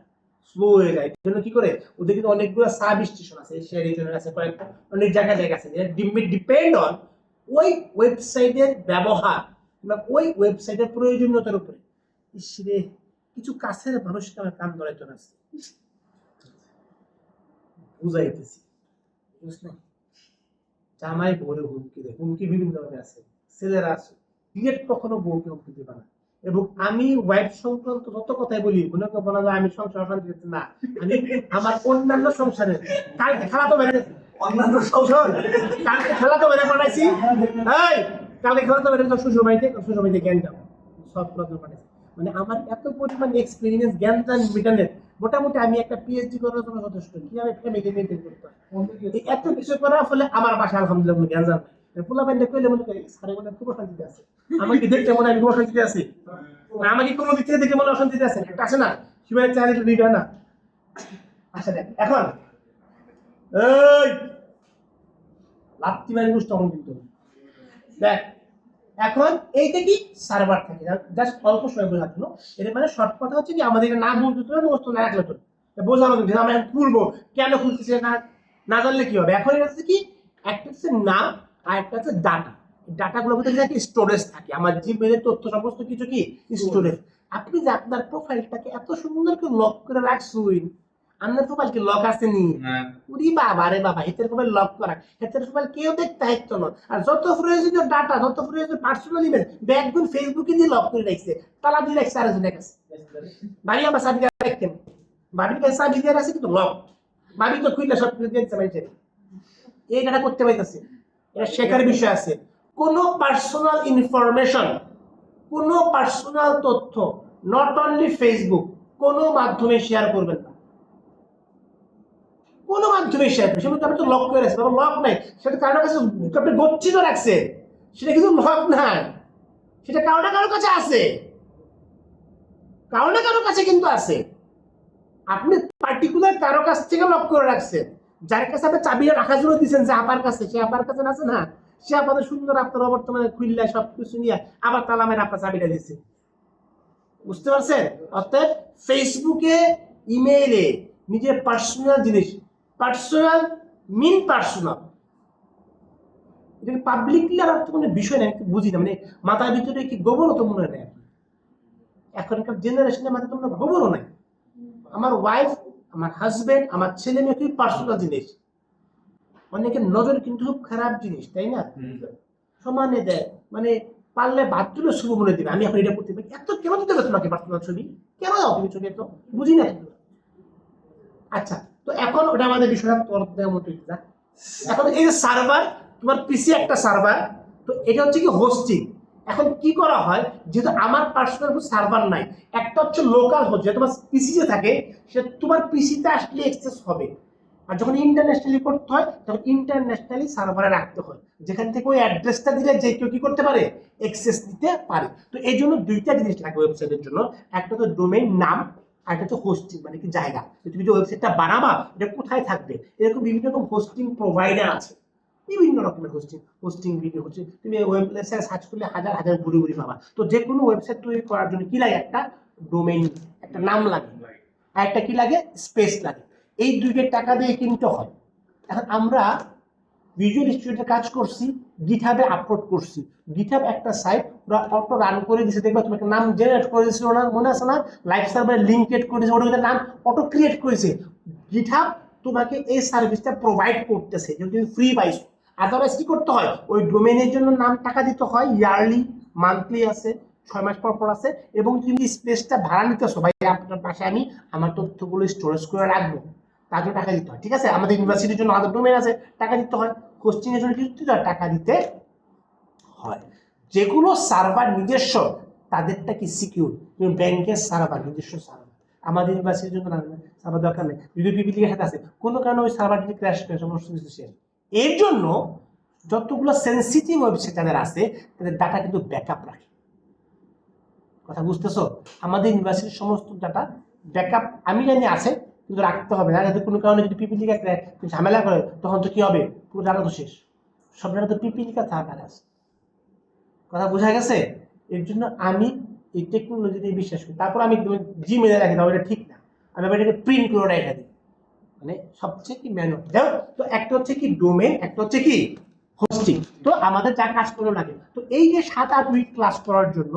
স্লো হয়ে যায়। এই জন্য কি করে, ওদের কিন্তু অনেকগুলো সাব স্টেশন আছে, এশিয়া রিজনের আছে কয়েকটা, অনেক জায়গা আছে, ডিপেন্ড অন ওই ওয়েবসাইটের ব্যবহার বা ওই ওয়েবসাইটের প্রয়োজনীয়তার উপরে। ইসরে কিছু কাছের মানুষকে আমার কান ধরে চলে আসছে, বুঝাইতেছি, বুঝলেন? জামাই বউরে হুমকি দেয়, হুমকি বিভিন্ন ভাবে আছে, ছেলেরা আছে, ডিরেক্ট কখনো বউকে হুমকি দেবে না। এবং আমি ওয়াইফ সংক্রান্ত যত কথাই বলি, মনে করে বলা যায় আমি সংসার অশান্তি দিচ্ছি না, আমি আমার অন্যান্য সংসারে কালকে খেলাতো বেড়ে, অন্যান্য সংসার কালকে খেলাতো বেড়ে পাঠাইছি, এই কালকে খেলাতো বেড়ে শ্বশুর বাড়িতে জ্ঞান দাও সব প্রশ্ন পাঠাইছি। মানে আমার এত পরিমাণ এক্সপিরিয়েন্স, জ্ঞান দান মিটানের, মোটামুটি আমি একটা পিএইচডি করার জন্য যথেষ্ট, কিভাবে ফ্যামিলি মেনটেন করতে হয় এত কিছু করার ফলে আমার বাসা আলহামদুলিল্লাহ জ্ঞান জান পোলা প্যান্ডে কইলে মনে করি সারে মনে খুব অশান্তিতে আছে, আমাকে দেখতে মনে আমি খুব অশান্তিতে আছি, আমাকে কোনো দিক থেকে দেখে মনে অশান্তিতে আছে, একটা আছে না হিউম্যান চাইলে লিড হয় না। আচ্ছা দেখ এখন এই লাত্তি মারি গুষ্ট অমন কিন্তু দেখ, এখন এইটা কি সার্ভার থাকে, জাস্ট অল্প সময় বোঝার জন্য। এর মানে শর্ট কথা হচ্ছে কি, আমাদের না বুঝতে হবে, মুখস্থ না রাখলে তো বোঝানো কিন্তু আমরা খুলবো, কেন খুলতেছে না না জানলে কি হবে। এখন এটা হচ্ছে কি, একটা হচ্ছে নাম আর একটা হচ্ছে ডাটা, ডাটাগুলোর মধ্যে কি স্টোরেজ থাকে, আমার জিমেইলের তথ্য সমস্ত কিছু কি স্টোরেজ। আপনি যে আপনার প্রোফাইলটাকে এত সুন্দর করে লক করে রাখছেন, আপনার প্রোফাইল কি লক আছে নি? উরি বাবা রে বাবা, হেতের প্রোফাইল লক করা, হেতের প্রোফাইল কেউ দেখতে হাইতো না। আর যত প্রয়োজনীয় ডাটা, যত প্রয়োজনীয় পার্সোনাল ইমেজ ব্যাকগুন ফেসবুকে দিয়ে লক করে রাখছে, তালা দিয়ে রাখছে আরেকজনের কাছে। বাড়ি আমার চাবি রাখতেন, বাড়ির কাছে চাবি দিয়ে আছে কিন্তু লক, বাড়ি তো খুললে সব কিছু দিয়েছে মানুষের, এই ডাটা করতে পাইতেছে। এটা শেখার বিষয় আছে। কোনো পার্সোনাল ইনফরমেশন, কোনো পার্সোনাল তথ্য নট অনলি ফেসবুক, কোনো মাধ্যমে শেয়ার করবেন না, কোনো মাধ্যমে শেয়ার করবেন। সেটা আপনি তো লক করে রাখছেন, লক নাই সেটা কারোর কাছে আপনি গচ্ছিত রাখছেন, সেটা কিন্তু লক নাই, সেটা কারো না কারোর কাছে আছে, কারো না কারোর কাছে কিন্তু আছে। আপনি পার্টিকুলার কারো কাছ থেকে লক করে রাখছেন, যার কাছে আপনি চাবি রাখার জন্য দিচ্ছেন যে আপার কাছে, সে আপার কাছে আছে না, সে আপনাদের সুন্দর আপনার বর্তমানে খুললে সবকিছু নিয়ে আবার তালা মেরে আপনার চাবিটা দিচ্ছে, বুঝতে পারছেন? অর্থাৎ ফেসবুকে, ইমেইলে নিজের পার্সোনাল জিনিস, পার্সোনাল মিন পার্সোনাল, এটাকে পাবলিকলি আর তো কোনো বিষয় না, আমি বুঝি না, মানে মাথার ভিতরে কি গোবরও তো মনে নেই। এখনকার জেনারেশনের মাথায় তো গোবরও নাই। আমার ওয়াইফ, আমার হাজবেন্ড, আমার ছেলে মেয়ে খুবই পার্সোনাল জিনিস। অনেকের নজর কিন্তু খুব খারাপ জিনিস, তাই না? সমানে দেয়, মানে পারলে বাথরুমে শুভ মনে দিবে, আমি এখন এটা করতে পারি, এত কেন দিতে হবে তোমাকে পার্সোনাল ছবি? কেন দাও তুমি ছবি? তো বুঝি না। আচ্ছা, তো এখন ওটা আমাদের বিষয়টা এখন এই যে সার্ভার, তোমার পিসি একটা সার্ভার, তো এটা হচ্ছে কি হোস্টিং। এখন কি করা হয়, যেহেতু আমার পার্সোনাল সার্ভার নাই, একটা হচ্ছে লোকাল হোস্ট, যেটা তোমার পিসি যে থাকে সেটা তোমার পিসিতে আসলে এক্সেস হবে। আর যখন ইন্টারন্যাশনালি করতে হয় তখন ইন্টারন্যাশনালি সার্ভারে রাখতে হয়, যেখান থেকে ওই অ্যাড্রেসটা দিলে যে কেউ কি করতে পারে, এক্সেস দিতে পারে। তো এই জন্য দুইটা জিনিস লাগে ওয়েবসাইটের জন্য, একটা তো ডোমেইন নাম, আর একটা হচ্ছে হোস্টিং, মানে কি জায়গা। তুমি যে ওয়েবসাইটটা বানাবা এটা কোথায় থাকবে, এরকম বিভিন্ন রকম হোস্টিং প্রোভাইডার আছে, বিভিন্ন রকমের হোস্টিং ভিডিও হচ্ছে, তুমি ওয়েবসাইট সার্চ করলে হাজার হাজার ঘুরে ঘুরে পাবা। তো যে কোনো ওয়েবসাইট তৈরি করার জন্য কি লাগে, একটা ডোমেইন, একটা নাম লাগে, আর একটা কি লাগে, স্পেস লাগে। এই দুইটা টাকা দিয়ে কিনতে হয়। এখন আমরা ভিজুয়াল স্টুডিওতে কাজ করছি, গিটহাবে আপলোড করছি। গিটহাব একটা সাইট পুরো অটো রান করে দিয়েছে, দেখবা তোমাকে নাম জেনারেট করে দিয়েছিল না, মনে আছে না? লাইভ সার্ভারে লিংক ক্রিয়েট করেছে, ওটা নাম অটো ক্রিয়েট করেছে। গিটহাব তোমাকে এই সার্ভিসটা প্রোভাইড করতেছে, যদি তুমি ফ্রি পাইছো। আদারওয়াইজ কি করতে হয়, ওই ডোমেনের জন্য নাম টাকা দিতে হয়, ইয়ারলি, মান্থলি আছে, 6 মাস পর পর আছে। এবং তুমি স্পেসটা ভাড়া নিতেছো, ভাই আপনার পাশে আমি আমার তথ্যগুলো স্টোরেজ করে রাখবো, তার জন্য টাকা দিতে হয়। ঠিক আছে, আমাদের ইউনিভার্সিটির জন্য আলাদা ডোমেন আছে, টাকা দিতে হয়। হোস্টিং এর জন্য কিন্তু টাকা দিতে হয়। যেগুলো সার্ভার নিজস্ব তাদেরটা কি সিকিউর, ব্যাংকের সার্ভার নিজস্ব সার্ভার, আমাদের ইউনিভার্সিটির জন্য সার্ভার দরকার নেই। যদি পিপিলিকের সাথে আছে কোনো কারণে ওই সার্ভার যদি ক্র্যাশ করে সমস্ত কিছু শেষ। এর জন্য যতগুলো সেন্সিটিভ ওয়েবসাইট যাদের আছে তাদের ডাটা কিন্তু ব্যাকআপ রাখে। কথা বুঝতেছো? আমাদের ইউনিভার্সিটির সমস্ত ডাটা ব্যাকআপ আমি জানি আছে, কিন্তু রাখতে হবে না। যদি কোনো কারণে যদি পিপিলিকা ঝামেলা করে তখন তো কি হবে, পুরো ডাটা তো শেষ। সব ডাটা তো পিপিলিকা থাকার আছে। কথা বোঝা গেছে? এর জন্য আমি এই টেকনোলজিতে বিশ্বাস করি। তারপর আমি জিমেলে রাখি, তাও এটা ঠিক না, আমি আবার এটাকে প্রিন্ট করে রেখে দিই, মানে সবচেয়ে কি ম্যানুয়াল। তো একটা হচ্ছে কি ডোমেন, একটা হচ্ছে কি হোস্টিং। তো আমাদের যা কাজ করে লাগে, তো এই যে 7-8 উইক ক্লাস করার জন্য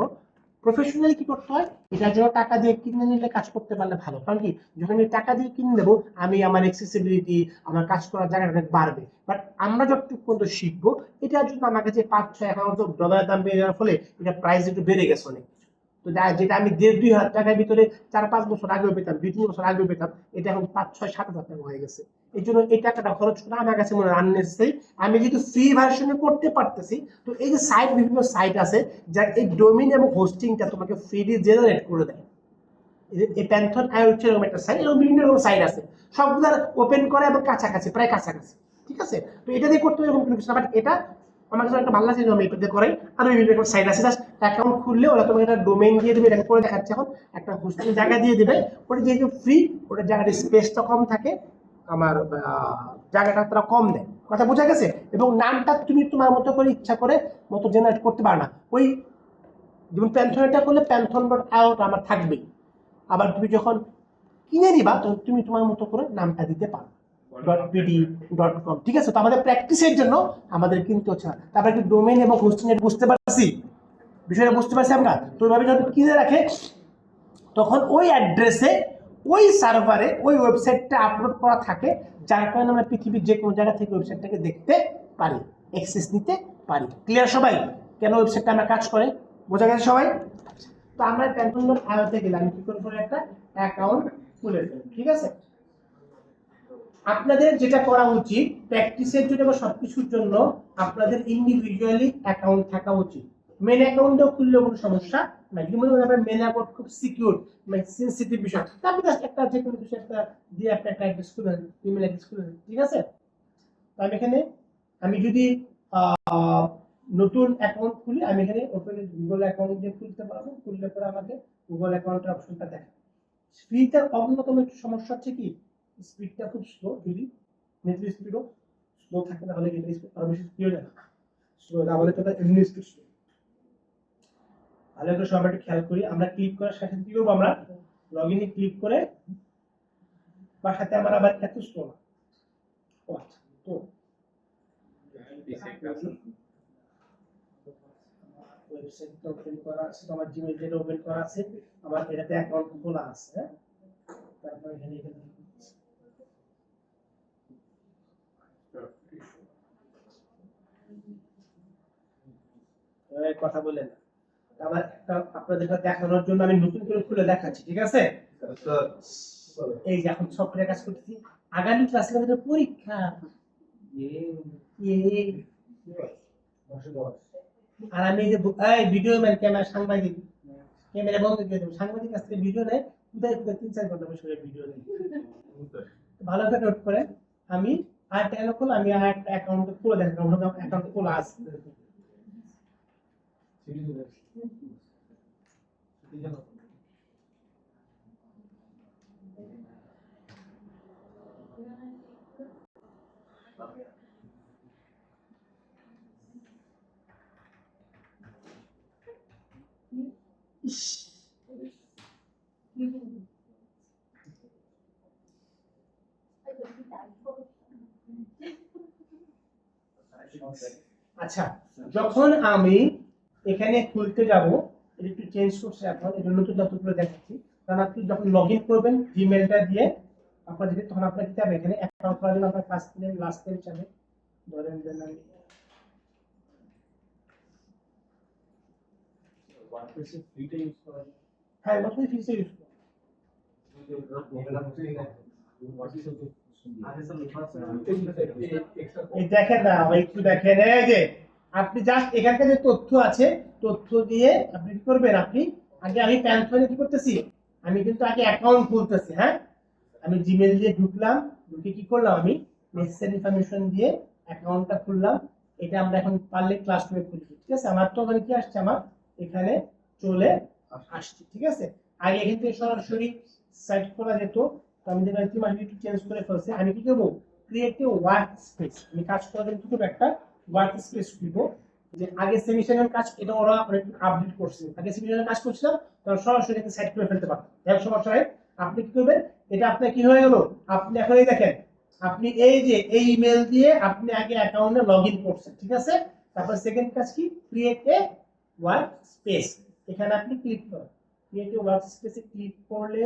প্রফেশনালি কি করতে হয়, এটার জন্য টাকা দিয়ে কিনে নিলে কাজ করতে পারলে ভালো। কারণ কি, যখন আমি টাকা দিয়ে কিনে নেবো আমি আমার এক্সেসিবিলিটি, আমার কাজ করার জায়গাটা অনেক বাড়বে। বাট আমরা যতটুকু পর্যন্ত শিখবো, এটার জন্য আমার কাছে 5-6 এখন তো ডলারের দাম বেড়ে যাওয়ার ফলে এটা প্রাইস একটু বেড়ে গেছে অনেক। তো যেটা আমি 1,500-2,000 টাকার ভিতরে 4-5 বছর আগেও পেতাম, 2-3 বছর আগেও পেতাম, এটা এখন 5-6-7 হাজার টাকা হয়ে গেছে। এই জন্য এই টাকাটা খরচ করা আমার কাছে মনে হয় আননেসেসারি। আমি যেহেতু ফ্রি ভার্সনে করতে পারতেছি, তো এই যে সাইট, বিভিন্ন সাইট আছে যা এই ডোমেইন এবং হোস্টিংটা তোমাকে ফ্রিলি জেনারেট করে দেয়। এই প্যান্থন আইওটি এরকম একটা সাইট, এবং বিভিন্ন রকম সাইট আছে, সবগুলো ওপেন করা এবং কাছাকাছি, প্রায় কাছাকাছি। ঠিক আছে, তো এটা দিয়ে করতে হবে এরকম কোনো কিছু না। বাট এটা আমার কাছে একটা ভালো লাগছে, আমি এটাতে করাই। আর বিভিন্ন রকম সাইট আছে, জাস্ট অ্যাকাউন্ট খুললে ওরা তোমাকে একটা ডোমেইন দিয়ে দেবে, এটা করে দেখাচ্ছে এখন, একটা হোস্টিং জায়গা দিয়ে দেবে। ওটা যেহেতু ফ্রি, ওটার জায়গাটা স্পেসটা কম থাকে, আমার জায়গাটা তারা কম দেয়। কথা বোঝা গেছে? এবং নামটা তুমি তোমার মতো করে ইচ্ছা করে মতো জেনারেট করতে পারো না। ওই যেমন প্যান্থনটা করলে প্যান্থন ডট আউট আমার থাকবেই। আবার তুমি যখন কিনে নিবা তখন তুমি তোমার মতো করে নামটা দিতে পারো, .pd.com। ঠিক আছে, তো আমাদের প্র্যাকটিসের জন্য আমাদের কিনতে হচ্ছে না। তারপরে কি ডোমেইন এবং হোস্টিং এর বুঝতে পারছি, বিষয়টা বুঝতে পারছি আমরা। তো ওইভাবে যখন কিনে রাখে তখন ওই অ্যাড্রেসে, ওই সার্ভারে ওই ওয়েবসাইটটা আপলোড করা থাকে, যার কারণে আমরা পৃথিবীর যে কোনো জায়গা থেকে ওয়েবসাইটটাকে দেখতে পারি, অ্যাক্সেস নিতে পারি। ক্লিয়ার সবাই? কেন ওয়েবসাইটটা আমরা কাজ করে, বোঝা গেছে সবাই? তো আমরা প্যান্থন আয়োতে গেলাম, কি করে একটা অ্যাকাউন্ট খুলে ফেলব। ঠিক আছে, আপনাদের যেটা করা উচিত প্র্যাকটিসের জন্য বা সবকিছুর জন্য, আপনাদের ইন্ডিভিজুয়ালি অ্যাকাউন্ট থাকা উচিত। মেন অ্যাকাউন্টও খুললে কোনো সমস্যা নাই, কিন্তু মনে হয় মেন অ্যাকাউন্ট খুব সিকিউর, মানে সেনসিটিভ বিষয়। তারপরে জাস্ট একটা যে কোনো কিছু একটা দিয়ে আপনি একটা অ্যাড্রেস খুলবেন, ইমেল অ্যাড্রেস খুলবেন। ঠিক আছে, আমি এখানে, আমি যদি নতুন অ্যাকাউন্ট খুলি, আমি এখানে ওপেন গুগল অ্যাকাউন্ট দিয়ে খুলতে পারবো। খুললে পরে আমাকে গুগল অ্যাকাউন্টের অপশনটা দেখে। স্পিডটার অন্যতম একটু সমস্যা হচ্ছে কি, স্পিডটা খুব স্লো। যদি নেটের স্পিডও স্লো থাকে তাহলে এটা স্পিড আরো বেশি স্পিড হয় না, স্লো তাহলে তো এমনি স্পিড স্লো। ভালো করে সবাই একটু খেয়াল করি, আমরা ক্লিক করার সাথে কি করবো, আমরা লগইনে ক্লিক করে বা সাথে আমার আবার এত স্লো না। ও আচ্ছা, তো ওয়েবসাইটটা ওপেন করা আছে, আমার জিমেইল যেটা ওপেন করা আছে, আমার এটাতে অ্যাকাউন্ট খোলা আছে। হ্যাঁ, তারপর এখানে কথা বলেন আবার একটা আপনাদের দেখানোর জন্য আমি নতুন করে খুলে দেখাচ্ছি, ঠিক আছে? এই যে এখন সফটওয়্যার কাজ করতেছি, আগামী ক্লাসে আমাদের পরীক্ষা। আর আমি যে ভিডিও ম্যান, ক্যামেরা সাংবাদিক, ক্যামেরা বন্ধ করে দেবো, সাংবাদিক কাছ থেকে ভিডিও নেয়, কোথায় 3-4 ঘন্টা বসে ভিডিও নেই। ভালো করে নোট করে আমি আর একটা খোলা, আমি আর একটা অ্যাকাউন্ট খুলে দেখাবো, অ্যাকাউন্ট খোলা আছে। আচ্ছা, যখন আমি এখানে খুলতে যাব, এটা একটু চেঞ্জ করছি এখন, এটা নতুন তথ্যগুলো দেখাচ্ছি। কারণ আপনি যখন লগ ইন করবেন জিমেলটা দিয়ে আপনার যদি, তখন আপনার কি যাবে এখানে অ্যাকাউন্ট করার জন্য আপনার ফার্স্ট নেম লাস্ট নেম চাবে। ধরেন দেন আমি ওয়ার্ডপ্রেসে ফ্রিটা ইউজ করা যায়। হ্যাঁ, ওয়ার্ডপ্রেসে ফ্রিটা ইউজ করা। এই দেখেন না, একটু দেখেন, এই যে আপনি জাস্ট এখানকার যে তথ্য আছে, তথ্য দিয়ে আপনি কি করবেন, আপনি আগে, আমি প্যান্থনে কি করতেছি, আমি কিন্তু আগে অ্যাকাউন্ট খুলতেছি। হ্যাঁ, আমি জিমেইল দিয়ে ঢুকলাম, ঢুকে কি করলাম, আমি নেসেসারি ইনফরমেশন দিয়ে অ্যাকাউন্টটা খুললাম। এটা আমরা এখন পারলে ক্লাসরুমে খুলি, ঠিক আছে? আমার তো ওখানে কি আসছে, আমার এখানে চলে আসছে, ঠিক আছে? আগে এখান থেকে সরাসরি সাইট খোলা যেত, তো আমি যেটা ইতিমধ্যে একটু চেঞ্জ করে ফেলছি। আমি কি করবো, ক্রিয়েট এ ওয়ার্ক স্পেস, আমি কাজ করার জন্য কি করবো, একটা ওয়ার্ক স্পেস খুলবো। যে আগে সেমিশনের কাজ, এটা ওরা একটু আপডেট করছে, আগে সেমিশনের কাজ করছিলাম, তখন সরাসরি একটা সাইট করে ফেলতে পারতাম। যাই হোক, সমস্যা নাই। আপনি কি করবেন, এটা আপনার কি হয়ে গেল, আপনি এখন এই দেখেন, আপনি এই যে এই ইমেল দিয়ে আপনি আগে অ্যাকাউন্টে লগ ইন করছেন, ঠিক আছে? তারপর সেকেন্ড কাজ কি, ক্রিয়েট এ ওয়ার্ক স্পেস, এখানে আপনি ক্লিক করেন। ক্রিয়েট এ ওয়ার্ক স্পেসে ক্লিক করলে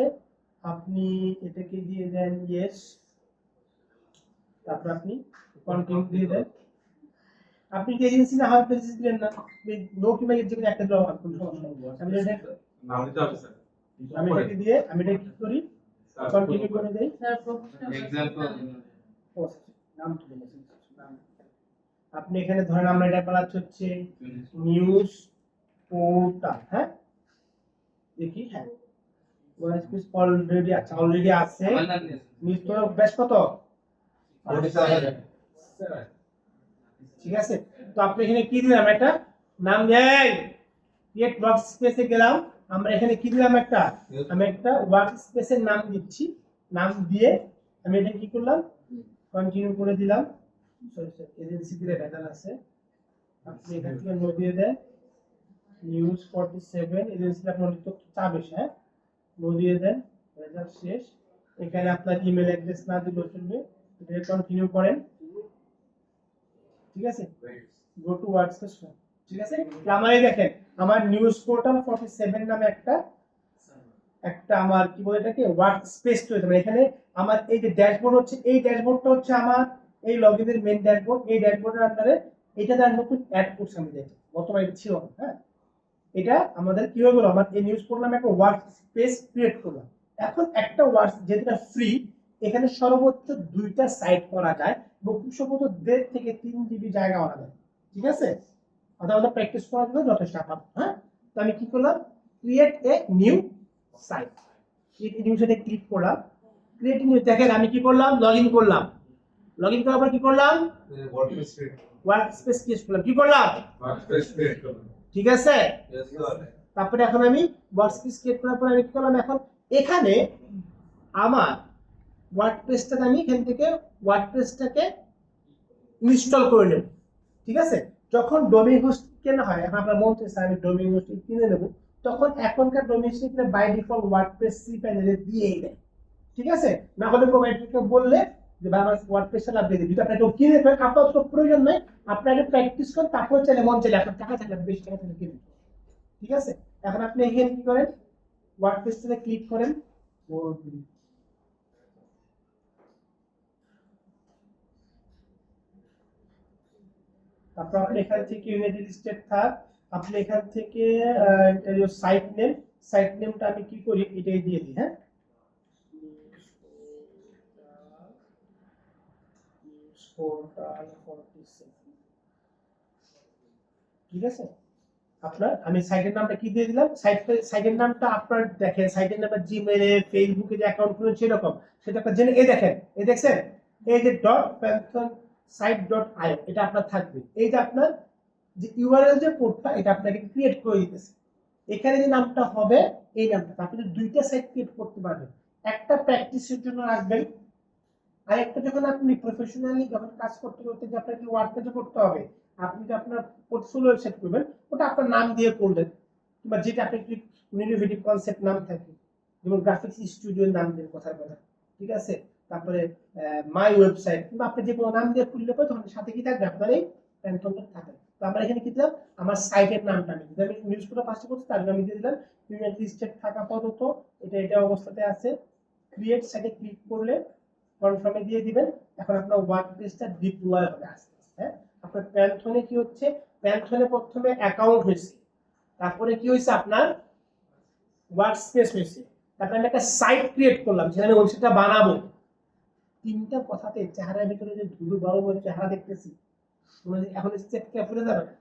আপনি এটাকে দিয়ে দেন ইয়েস, তারপর আপনি কন্টিনিউ দিয়ে দেন। আপনি কি এজেন্সি না হয় এজেন্সি দিলেন না, নো কিংবা এর যেকোনো একটা দেওয়া কোনো সমস্যা নেই। আমি এটা নাম দিতে হবে স্যার, আমি এটাকে দিয়ে আমি এটা কি করি, কন্টিনিউ করে দেই। স্যার প্রফেশনাল एग्जांपल নাম তুলে নেন, নাম আপনি এখানে ধরেন আমরা এটা বানাচ্ছি হচ্ছে নিউজ পোর্টাল। হ্যাঁ, দেখি, হ্যাঁ ওয়ার্ক স্পেস অলরেডি আছে, নিউজ পোর্টাল বেশ কত 47, ঠিক আছে? তো আপনি এখানে কি দিলাম, একটা নাম দেই, ক্রিয়েট ওয়ার্ক স্পেসে গেলাম, আমরা এখানে কি দিলাম, একটা আমি একটা ওয়ার্ক স্পেসের নাম দিচ্ছি। নাম দিয়ে আমি এটা কি করলাম, কন্টিনিউ করে দিলাম। সরি স্যার, এজেন্সি দিলে ভেজাল আছে, আপনি এখান থেকে নো দিয়ে দেন, নিউজ 47 এজেন্সি আপনার তথ্য চাবে। হ্যাঁ, নো দিয়ে দেন, ভেজাল শেষ। এখানে আপনার ইমেল অ্যাড্রেস না দিলেও চলবে, এটা কন্টিনিউ করেন, ঠিক আছে? গো টু ওয়ার্কস্পেস, ঠিক আছে? আমারে দেখেন, আমার নিউজ পোর্টাল 47 নামে একটা আমার কি বলে এটাকে ওয়ার্ক স্পেস তৈরি হবে। এখানে আমার এই যে ড্যাশবোর্ড হচ্ছে, এই ড্যাশবোর্ডটা হচ্ছে আমার এই লগইনের মেইন ড্যাশবোর্ড। এই ড্যাশবোর্ডের আন্ডারে এটা তার নতুন অ্যাড করছে আমি দেখি, বর্তমানে এটা ছিল না। হ্যাঁ, এটা আমাদের কি হয়ে গেল, আমার এই নিউজ পোর্টাল নামে একটা ওয়ার্ক স্পেস ক্রিয়েট করলাম। এখন একটা ওয়ার্ক যেটা ফ্রি, এখানে সর্বোচ্চ 2টা সাইট করা যায় এবং খুব সম্ভবত 1.5 থেকে 3 জিবি জায়গা করা যায়, ঠিক আছে? অথবা প্র্যাকটিস করার জন্য যথেষ্ট আপাতত। হ্যাঁ, তো আমি কি করলাম, create a new site, create new সাইটে ক্লিক করলাম। ক্রিয়েট নিউ, দেখেন আমি কি করলাম, লগইন করলাম। লগইন করার পর কি করলাম, ওয়ার্ক স্পেস ক্রিয়েট করলাম। কি করলাম, ওয়ার্ক স্পেস ক্রিয়েট করলাম, ঠিক আছে? Yes sir. তারপরে এখন আমি ওয়ার্ক স্পেস ক্রিয়েট করার পর আমি কি করলাম, এখন এখানে আমার ওয়ার্ডপ্রেসটাকে আমি এখান থেকে ওয়ার্ডপ্রেসটাকে ইনস্টল করে নেব, ঠিক আছে? যখন ডোমেইন হোস্ট কেনা হয়, এখন আপনার মন চাইছে আমি ডোমেইন হোস্ট কিনে নেব, তখন এখনকার domain host by default WordPress সি প্যানেলে দিয়েই দেয়, ঠিক আছে? না হলে প্রোভাইডারকে বললে যে ভাই আমার ওয়ার্ডপ্রেসটা আপডেট দিই, যদি আপনি এটা কিনে ফেলেন আপাতত প্রয়োজন নাই, আপনাকে প্র্যাকটিস করেন, তারপর চাইলে মন চাইলে আপনার টাকা থাকলে বেশি টাকা থাকলে কিনুন, ঠিক আছে? এখন আপনি এখানে কি করেন, ওয়ার্ডপ্রেসে ক্লিক করেন, তারপর আপনি এখান থেকে ইউনাইটেড স্টেট থাক, আপনি এখান থেকে সাইট নেমটা আমি কি করি, এটাই দিয়ে দিই। হ্যাঁ, ঠিক আছে? আপনার আমি সাইটের নামটা কি দিয়ে দিলাম, সাইটের নামটা আপনার দেখেন, সাইটের নামটা জিমেইলে ফেসবুকে যে অ্যাকাউন্ট খুলেন সেরকম, সেটা আপনার জেনে এই দেখেন, এই দেখছেন এই যে .panthonsite.io এটা আপনার থাকবে। এই যে আপনার যে ইউআরএল যে কোডটা, এটা আপনাকে ক্রিয়েট করে দিতেছে। এখানে যে নামটা হবে এই নামটা, আপনি দুইটা সাইট ক্রিয়েট করতে পারবেন, একটা প্র্যাকটিসের জন্য রাখবেন, আর একটা যখন আপনি প্রফেশনালি যখন কাজ করতে করতে যে আপনাকে ওয়ার্ডপ্রেসে করতে হবে, আপনি যে আপনার পোর্টফোলিও ওয়েবসাইট করবেন, ওটা আপনার নাম দিয়ে করবেন, কিংবা যেটা আপনি একটু ইনোভেটিভ কনসেপ্ট নাম থাকে, যেমন গ্রাফিক্স স্টুডিওর নাম দেন কথার কথা, ঠিক আছে? তারপরে মাই ওয়েবসাইট, কিংবা আপনি যে কোনো নাম দিয়ে খুললে পরে তখন সাথে কি থাকবে, আপনার এই প্যান্থনটা থাকে। তো আমরা এখানে কি দিলাম, আমার সাইটের নামটা আমি দিলাম, নিউজ পেপার পাশে করছি তার আমি দিয়ে দিলাম ইউনাইটেড স্টেট থাকা পর্যন্ত এটা অবস্থাতে আছে। ক্রিয়েট সাইটে ক্লিক করলে কনফার্মে দিয়ে দিবেন। এখন আপনার ওয়ার্ডপ্রেসটা ডিপ্লয় হবে আস্তে আস্তে। হ্যাঁ, আপনার প্যান্থনে কি হচ্ছে, প্যান্থনে প্রথমে অ্যাকাউন্ট হয়েছে, তারপরে কি হয়েছে আপনার ওয়ার্কস্পেস হয়েছে, তারপরে আমি একটা সাইট ক্রিয়েট করলাম যেখানে ওয়েবসাইটটা বানাবো। তিনটা কথাতে চেহারার ভিতরে যে ধুলো বড় বড় চেহারা দেখতেছি, এখন স্টেপ ক্যাপে যাবে না,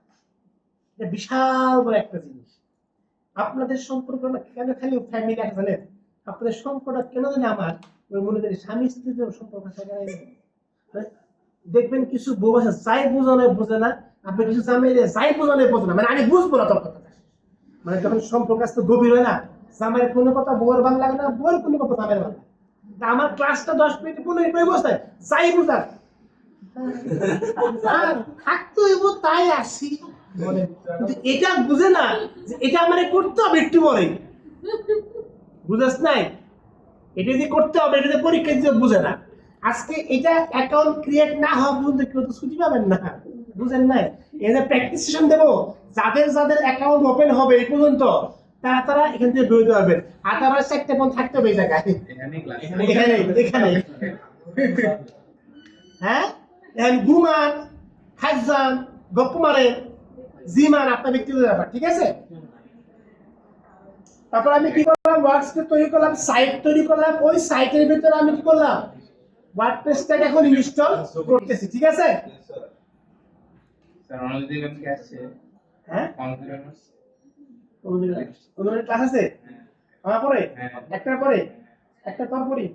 এটা বিশাল বড় একটা জিনিস। আপনাদের সম্পর্ক কেন খালি ফ্যামিলি একজনের, আপনাদের সম্পর্কটা কেন জানে আমার ওই মনে করি স্বামী স্ত্রীর সম্পর্ক দেখবেন কিছু বউ আছে যাই বোঝানো বোঝে না, আপনি কিছু জামাই যাই বোঝানো বোঝে না, মানে আমি বুঝবো না তোর কথা, মানে যখন সম্পর্ক আসতে গভীর হয় না, জামাইয়ের কোনো কথা বউয়ের ভালো লাগে না, বউয়ের কোনো কথা জামাইয়ের ভালো লাগে। আমার ক্লাসটা 10 মিনিট 15 মিনিট বসে যাই বুঝার থাকতে হইব তাই আসি, কিন্তু এটা বুঝে না যে এটা মানে করতে হবে একটু পরে, বুঝাস নাই, এটা যদি করতে হবে, এটা পরীক্ষা দিতে বুঝে না। আজকে এটা অ্যাকাউন্ট ক্রিয়েট না হওয়া পর্যন্ত কেউ তো ছুটি পাবেন না, বুঝেন নাই? এই যে প্র্যাকটিস সেশন দেবো, যাদের যাদের অ্যাকাউন্ট ওপেন হবে এই পর্যন্ত তারা এখান থেকে বেরোতে পারবেন, আর তারা 4টা ফোন থাকতে হবে এই জায়গায়, এখানে হ্যাঁ, এখন ঘুমান খাজান গপ্প মারেন জিমান আপনার ব্যক্তিগত ব্যাপার, ঠিক আছে? তারপর আমি কি করলাম, ওয়ার্কস্পেস তৈরি করলাম, সাইট তৈরি করলাম, ওই সাইটের ভিতরে আমি কি করলাম, ওয়ার্ডপ্রেসটাকে এখন ইনস্টল করতেছি, ঠিক আছে? স্যার অনলাইনে গেম কি আছে? হ্যাঁ, কম্পিউটার ওদের ক্লাস আছে আমার পরে একটার পরে একটা পরপরই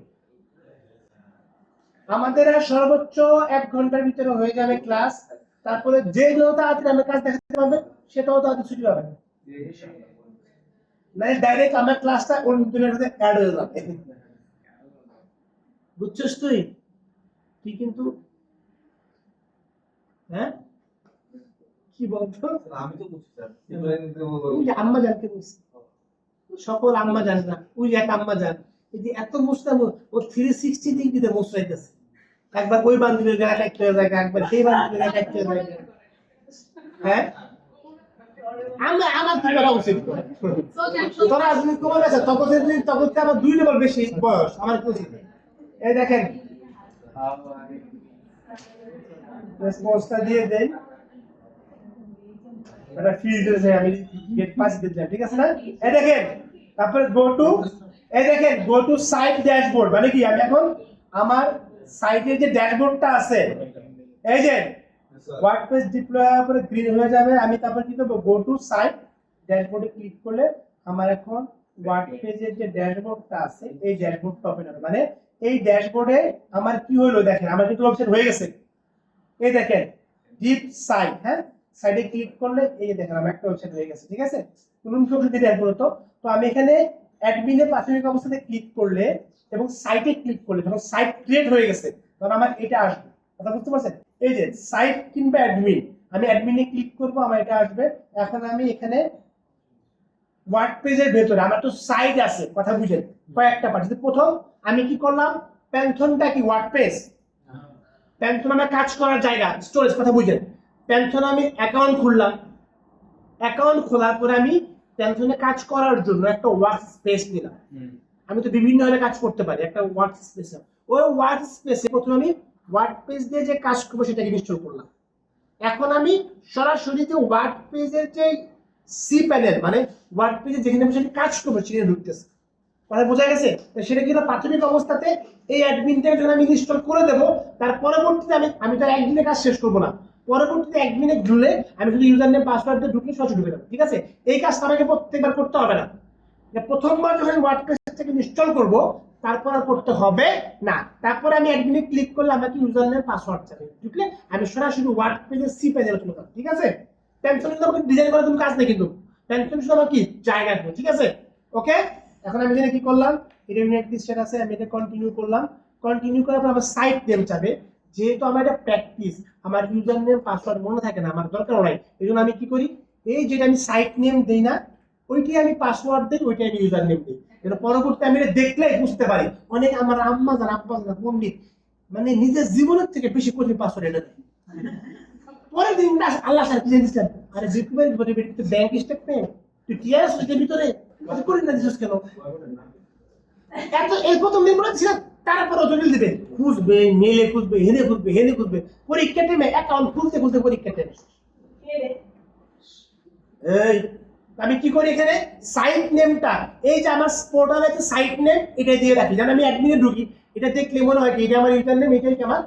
আমাদের আর সর্বোচ্চ 1 ঘন্টার ভিতরে হয়ে যাবে ক্লাস। তারপরে যে যত তাড়াতাড়ি আমরা কাজ দেখাতে পারবে সেটাও তাড়াতাড়ি ছুটি পাবে, মানে ডাইরেক্ট আমার ক্লাসটা অন্য দিনের সাথে অ্যাড হয়ে যাবে, বুঝছিস তুই? তুই কিন্তু হ্যাঁ কি বলতো, আমি তো বুঝছি স্যার, ওই যে আম্মা জানতে বুঝছি, সকল আম্মা জান না, ওই এক আম্মা জান, এই যে এত মুস্তাম ও 360 ডিগ্রিতে মুসরাইতেছে, একবার ওই বান্ধবীর গায়ে কাটতে যায়, একবার সেই বান্ধবীর গায়ে কাটতে যায়। হ্যাঁ, আমার কি করা উচিত, তোরা আজ কমে গেছে, তখন আমার 2 লেভেল বেশি বয়স, আমার কি উচিত? এই দেখেন রেসপন্সটা দিয়ে দেন, এটা ফিল্ডে যায়, আমি গেট পাস দিলাম, ঠিক আছে না? এই দেখেন, তারপরে গো টু সাইট ড্যাশবোর্ড, মানে কি আমি এখন আমার সাইটের যে ড্যাশবোর্ডটা আছে, এই যে ওয়ার্ডপ্রেস ডিপ্লয় হওয়ার পরে গ্রিন হয়ে যাবে, আমি তারপর কি করব, গো টু সাইট ড্যাশবোর্ডে ক্লিক করলে আমার এখন ওয়ার্ডপ্রেসের যে ড্যাশবোর্ডটা আছে এই ড্যাশবোর্ডটা ওপেন হবে, মানে এই ড্যাশবোর্ডে আমার কি হলো দেখেন, আমার কিন্তু ওয়েবসাইট হয়ে গেছে। এই দেখেন ডিপ সাইট, হ্যাঁ, সাইডে ক্লিক করলে এই দেখেন আমার একটা ওয়েবসাইট হয়ে গেছে, ঠিক আছে? কোন সবজি দিতে আসবো তো আমি এখানে অ্যাডমিনে প্রাথমিক অবস্থাতে ক্লিক করলে এবং সাইটে ক্লিক করলে যখন সাইট ক্রিয়েট হয়ে গেছে তখন আমার এটা আসবে, কথা বুঝতে পারছেন? এই যে সাইট কিংবা অ্যাডমিন, আমি অ্যাডমিনে ক্লিক করব, আমার এটা আসবে। এখন আমি এখানে ওয়ার্ডপ্রেসের ভেতরে আমার তো সাইট আছে, কথা বুঝেন, কয়েকটা পার্ট। প্রথম আমি কি করলাম, প্যান্থনটা কি ওয়ার্ডপ্রেস, প্যান্থন আমার কাজ করার জায়গা, স্টোরেজ, কথা বুঝেন। প্যান্থনে আমি অ্যাকাউন্ট খুললাম, অ্যাকাউন্ট খোলার পরে আমি প্যান্থনে কাজ করার জন্য একটা ওয়ার্ক স্পেস নিলাম। আমি তো বিভিন্ন ভাবে কাজ করতে পারি, একটা ওয়ার্ক স্পেস। ওই ওয়ার্ক স্পেসে প্রথমে আমি ওয়ার্ড পেজ দিয়ে যে কাজ করবো সেটাকে ইনস্টল করলাম। এখন আমি সরাসরি যে ওয়ার্ড পেজের যে সি প্যানেল মানে ওয়ার্ড পেজে যেখানে আমি সেটা কাজ করবো সেখানে ঢুকতেছে। মানে বোঝা গেছে? তো সেটা কি প্রাথমিক অবস্থাতে এই অ্যাডমিনটাকে যখন আমি ইনস্টল করে দেবো, তার পরবর্তীতে আমি তো একদিনে কাজ শেষ করবো না, পরবর্তীতে একদিনে ঘুরলে আমি শুধু ইউজার নেম পাসওয়ার্ড দিয়ে ঢুকলে সহজে ঢুকে যাবো। ঠিক আছে? এই কাজটা আমাকে প্রত্যেকবার করতে হবে না। প্রথমবার যখন ওয়ার্ডপ্রেসটাকে ইনস্টল করব তারপর আর করতে হবে না। তারপরে আমি অ্যাডমিনে ক্লিক করলে আমাকে ইউজার নেম পাসওয়ার্ড চাবে, ঢুকলে আমি সরাসরি ওয়ার্ড পেজে সি পেজে চলে যাব। ঠিক আছে? টেনশন কিন্তু আমাকে ডিজাইন করার কোনো কাজ নেই, কিন্তু টেনশন শুধু আমার কি জায়গা দেবো। ঠিক আছে? ওকে, এখন আমি এখানে কি করলাম, এটা ইউনিট লিস্টেড আছে, আমি এটা কন্টিনিউ করলাম। কন্টিনিউ করার পর আমার সাইট নেম চাবে, যেহেতু আমার এটা প্র্যাকটিস, আমার ইউজার নেম পাসওয়ার্ড মনে থাকে না, আমার দরকার নাই। এই জন্য আমি কি করি, এই যেটা আমি সাইট নেম দেই না ওইটাই আমি পাসওয়ার্ড দিই, ওইটাই আমি ইউজার নেম দিই। এটা পরবর্তী আমি এটা দেখলেই বুঝতে পারি। অনেক আমার আম্মা জান আব্বা জান পণ্ডিত মানে নিজের জীবনের থেকে বেশি কঠিন পাসওয়ার্ড এটা দেয়। পরের দিন আল্লাহ স্যার কি জানিস, আরে বিকুবের ব্যাংক স্টেটমেন্ট তুই টিআরএস এর ভিতরে তুই করি না দিছিস কেন? এত এই প্রথম দিন মনে ছিল, তারপরে জটিল দিবে, খুঁজবে মেলে খুঁজবে হেনে খুঁজবে পরীক্ষা টাইমে অ্যাকাউন্ট খুলতে খুলতে পরীক্ষা টাইমে এই আমি কি করি, এখানে সাইট নেমটা এই যে আমার পোর্টালে যে সাইট নেম এটা দিয়ে রাখি, যেন আমি অ্যাডমিনে ঢুকি এটা দেখলে মনে হয় কি এটা আমার ইউজার নেম, এটাই আমার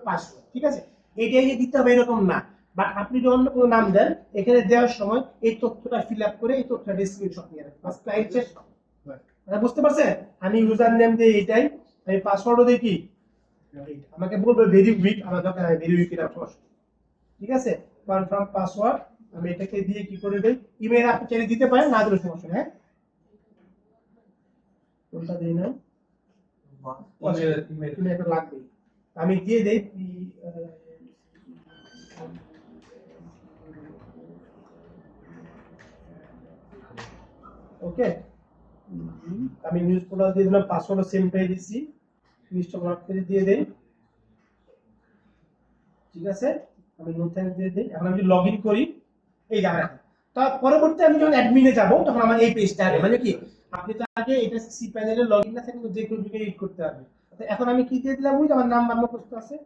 পাসওয়ার্ড। ঠিক আছে? এইটাই যে দিতে হবে এরকম না, বাট আপনি যদি অন্য কোনো নাম দেন এখানে দেওয়ার সময় এই তথ্যটা ফিল আপ করে এই তথ্যটা স্ক্রিনশট নিয়ে রাখবেন। বাস ক্লাইন্ট শেষ। বুঝতে পারছেন? আমি ইউজার নেম দিই এটাই, আমি পাসওয়ার্ডও দিই কি আমাকে বলবে ভেরি উইক, আমার দরকার নাই ভেরি উইক এটা সমস্যা। ঠিক আছে? কনফার্ম পাসওয়ার্ড আমি এটাকে দিয়ে কি করে দেই, ইমেল আপনি চাইলে দিতে পারেন, না দিলে সমস্যা নেই। হ্যাঁ, কোনটা দেই না ইমেল লাগবে, আমি দিয়ে দেই ওকে। আমি নিউজ পোর্টাল দিয়ে দিলাম, পাসওয়ার্ড সেম পেয়ে দিচ্ছি, ইনস্টল ওয়ার্ড পেজ দিয়ে দেই। ঠিক আছে? আমি নোটস দিয়ে দেই। এখন আমি লগ ইন করি, এই জায়গা তার পরবর্তী আমি যখন অ্যাডমিনে যাব তখন আমার এই পেজটা আসবে। মানে কি আপনি তো আগে এটা সি প্যানেলে লগইন না থাকলে যে কেউ ঢুকে এডিট করতে পারবে। তো এখন আমি কি দিয়ে দিলাম, ওই আমার নাম্বার মুখস্থ আছে,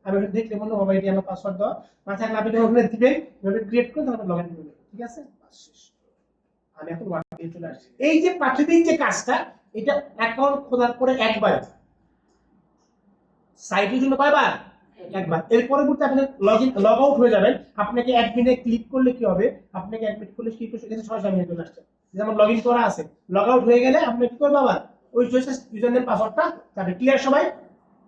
আমি দেখলে মনে হবে এটি আমার পাসওয়ার্ড দেওয়া না থাকলে আপনি যখন ওখানে দিবেন ওটা ক্রিয়েট করে তখন লগইন করবেন। ঠিক আছে? শেষ। আমি এখন ওয়ার্ড পেজে চলে আসছি। এই যে প্রাথমিক যে কাজটা এটা অ্যাকাউন্ট খোলার পরে একবার, সাইটের জন্য কয়বার, একবার। এর পরবর্তী আপনি লগ আউট হয়ে যাবেন, আপনাকে অ্যাডমিনে ক্লিক করলে কি হবে, আপনাকে অ্যাডমিট করলে কি করতে গেছে সরাসরি আমি চলে আসছে, যেমন লগইন করা আছে। লগ আউট হয়ে গেলে আপনি কি করবেন, আবার ওই ইউজার নেম পাসওয়ার্ডটা তাহলে ক্লিয়ার সবাই।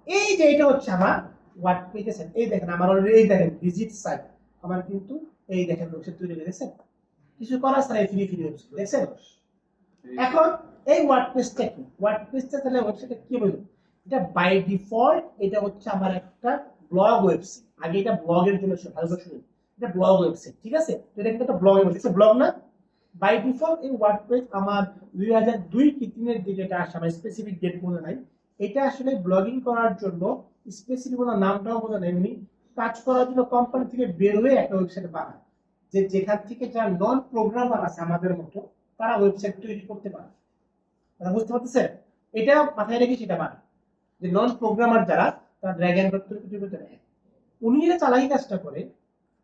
এই যে এটা হচ্ছে আমার ওয়ার্ড পেজে সেট। এই দেখেন আমার অলরেডি এই দেখেন ভিজিট সাইট আমার কিন্তু এই দেখেন ওয়েবসাইট তৈরি হয়ে গেছে, কিছু করা ছাড়াই ফ্রি ওয়েবসাইট দেখছেন। এখন এই ওয়ার্ডপ্রেসটা কি, ওয়ার্ডপ্রেসটা তাহলে ওয়েবসাইটটা কি বলবো, এটা বাই ডিফল্ট এটা হচ্ছে আমার একটা ব্লগ ওয়েবসাইট। আগে এটা ব্লগের জন্য ছিল, ভালো করে শুনুন, এটা ব্লগ ওয়েবসাইট। ঠিক আছে? তো এটা কিন্তু একটা ব্লগের মধ্যে ব্লগ না, বাই ডিফল্ট এই ওয়ার্ডপ্রেস আমার 2002 কি 3 এর দিকে এটা আসে, আমার স্পেসিফিক ডেট মনে নাই। এটা আসলে ব্লগিং করার জন্য স্পেসিফিক কোনো নামটাও মনে নাই, এমনি কাজ করার জন্য কোম্পানি থেকে বের হয়ে একটা ওয়েবসাইট বানায়, যে যেখান থেকে যারা নন প্রোগ্রামার আছে আমাদের মতো তারা ওয়েবসাইট তৈরি করতে পারে। বুঝতে পারতেছেন? এটা মাথায় রেখে সেটা মানে যে নন প্রোগ্রামার যারা তারা ড্র্যাগ এন্ড ড্রপ তৈরি করতে পারে। উনি যেটা চালাই কাজটা করে,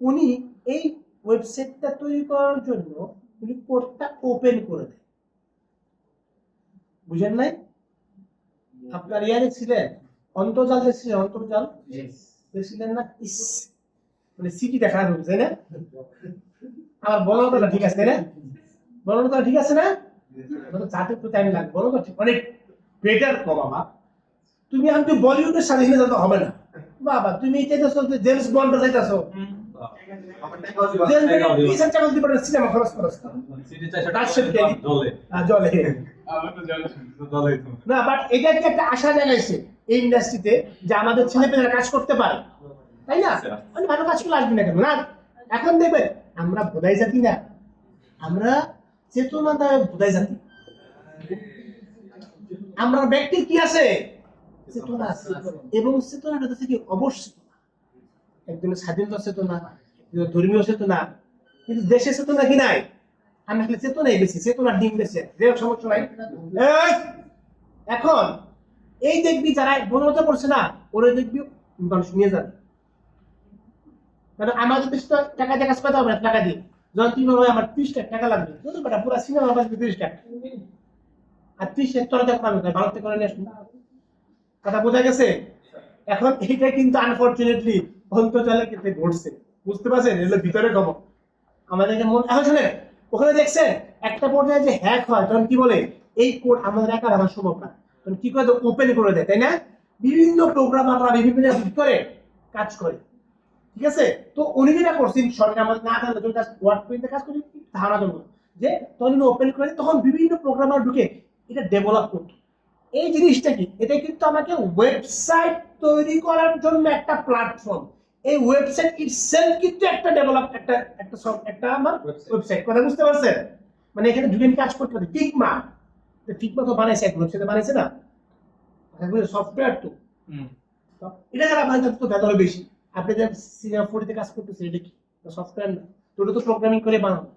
উনি এই ওয়েবসাইটটা তৈরি করার জন্য উনি কোডটা ওপেন করে দেয়। বুঝেন নাই? আপনার ইয়ারে ছিলেন অন্তর্জাল দেখছিলেন, অন্তর্জাল দেখছিলেন না? ইস মানে সিটি দেখা হবে তাই না? আমার বলাটা ঠিক আছে তাই না? বলাটা ঠিক আছে না? জাতির প্রতি আমি লাগবে বলো তো, ঠিক অনেক বেটার কো বাবা। তুমি আমি বলিউডের সাথে হিনে যেতে হবে না বাবা, তুমি চাইতেছো যে জেমস বন্ড চাইতেছো, সিনেমা খরচ খরচ জলে না, বাট এটা কি একটা আশা জানাইছে এই ইন্ডাস্ট্রিতে যে আমাদের ছেলেপেলেরা কাজ করতে পারে, তাই না? মানে ভালো কাজ করে আসবে না কেন না? এখন দেখবেন আমরা বোধাই জাতি না, আমরা চেতনা দেয় বোধাই জাতি। আমরা ব্যক্তির কি আছে, চেতনা আছে, এবং চেতনাটা থেকে অবশ্যই একজনের স্বাধীনতা চেতনা, একজনের ধর্মীয় চেতনা, কিন্তু দেশের চেতনা কি নাই? আমি আসলে চেতনাই বেশি, চেতনার ডিম বেশি, যে সমস্যা নাই। এই, এখন এই দেখবি যারা বনলতা করছে না, ওরা দেখবি মানুষ নিয়ে যাবে। কারণ আমাদের দেশে তো টাকা দিয়ে কাজ করতে হবে না, টাকা দিয়ে যখন তুমি বলবে আমার 30 লাখ টাকা লাগবে, বুঝতে পারা পুরো সিনেমা বাজবে 30 লাখ, আর 30 লাখ তোরা দেখো আমি ভারত থেকে করে নিয়ে আসবো। কথা বোঝা গেছে? এখন এইটা কিন্তু আনফরচুনেটলি অন্তর্জালের ক্ষেত্রে ঘটছে, বুঝতে পারছেন? এগুলো ভিতরে খবর আমাদেরকে মন। এখন শুনেন, ওখানে দেখছেন একটা পর্যায়ে যে হ্যাক হয় তখন কি বলে, এই কোড আমাদের একা আমার সম্ভব না, তখন কি করে ওপেন করে দেয়, তাই না? বিভিন্ন প্রোগ্রামাররা বিভিন্ন জায়গায় কি করে কাজ করে, ঠিক আছে? তো উনি যেটা করছেন সরকার আমাদের না জানলে যদি ওয়ার্ড পেজে কাজ করি ধারণা জন্য, যে তখন ওপেন করে তখন বিভিন্ন প্রোগ্রামার ঢুকে এটা ডেভেলপ করতো। এই জিনিসটা কি, এটা কিন্তু আমাকে ওয়েবসাইট তৈরি করার জন্য একটা প্ল্যাটফর্ম। এই ওয়েবসাইট ইটসেলফ কিন্তু একটা ডেভেলপ একটা একটা একটা আমার ওয়েবসাইট। কথা বুঝতে পারছেন? মানে এখানে ঢুকে আমি কাজ করতে পারি। ফিগমা, ফিগমা তো বানাইছে, এক ওয়েবসাইট বানাইছে না, সফটওয়্যার তো। তো এটা যারা বানাই তাদের তো ভেতরে বেশি। আপনি যে সিনেমা 4 তে কাজ করতেছেন, এটা কি সফটওয়্যার না? তো ওটা তো প্রোগ্রামিং করে বানানো।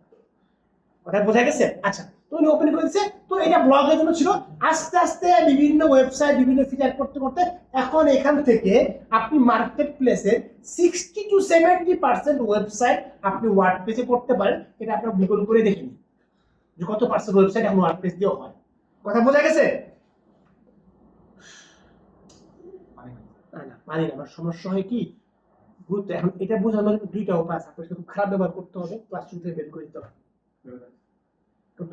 কথা বোঝা গেছে? আচ্ছা, তো উনি ওপেন করেছে, তো এটা ব্লগের জন্য ছিল। আস্তে আস্তে বিভিন্ন ওয়েবসাইট বিভিন্ন ফিচার করতে করতে এখন এখান থেকে আপনি মার্কেট প্লেসে 60 to 70% ওয়েবসাইট আপনি ওয়ার্ড পেজে করতে পারেন। এটা আপনার গুগল করে দেখে নিন যে কত পার্সেন্ট ওয়েবসাইট এখন ওয়ার্ড পেজ দিয়ে হয়। কথা বোঝা গেছে? না পারি না, আমার সমস্যা হয় কি, গুরুত্ব। এখন এটা বোঝানোর দুইটা উপায় আছে। আপনাকে খুব খারাপ ব্যবহার করতে হবে, ক্লাসরুম থেকে বের করে দিতে হবে।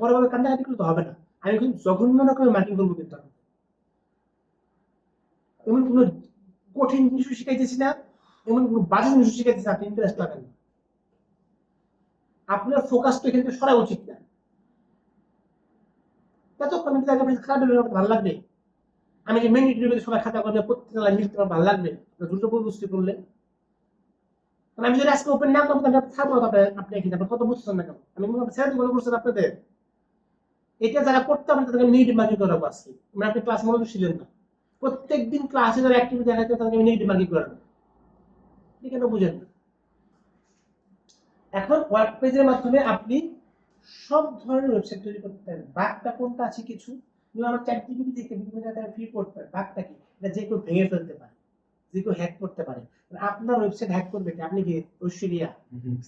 পরে ভাবে কান্দাকাটি করলে তো হবে না। আমি কিন্তু জঘন্য রকমের মার্কিং করবো, কিন্তু আমি এমন কোনো কঠিন জিনিস শিখাইতেছি না, এমন কোনো বাজে জিনিস শিখাইতেছি আপনি ইন্টারেস্ট লাগান না। আপনার ফোকাস তো এখান থেকে সরা উচিত না। ততক্ষণ আমি তাকে খারাপ ব্যবহার ভালো লাগবে। আমি যে মেন ইন্টারভিউতে সবাই খাতা করলে প্রত্যেকটা লাইন লিখতে আমার ভালো লাগবে দ্রুত বুঝতে করলে। আমি যদি আজকে ওপেন না করতাম থাকবো আপনি এখানে আপনার কত বুঝতেছেন না কেন? আমি স্যার মনে করছেন আপনাদের এটা যারা করতে হবে তাদেরকে নেগেটিভ মার্কিং করাবো আজকে। আপনি ক্লাস মনে ছিলেন না, প্রত্যেকদিন ক্লাসে যারা অ্যাক্টিভিটি দেখাতে তাদেরকে আমি নেগেটিভ মার্কিং করাবো। ঠিক কেন বুঝেন না? এখন ওয়ার্ড পেজের মাধ্যমে আপনি সব ধরনের ওয়েবসাইট তৈরি করতে পারেন। বাগটা কোনটা আছে কিছু, আমার চ্যাট জিপিটি থেকে বিভিন্ন জায়গায় ফ্রি করতে পারে। বাগটা কি, এটা যে কেউ ভেঙে ফেলতে পারে, যে কেউ হ্যাক করতে পারে। আপনার ওয়েবসাইট হ্যাক করবে কি? আপনি কি ঐশ্বরিয়া,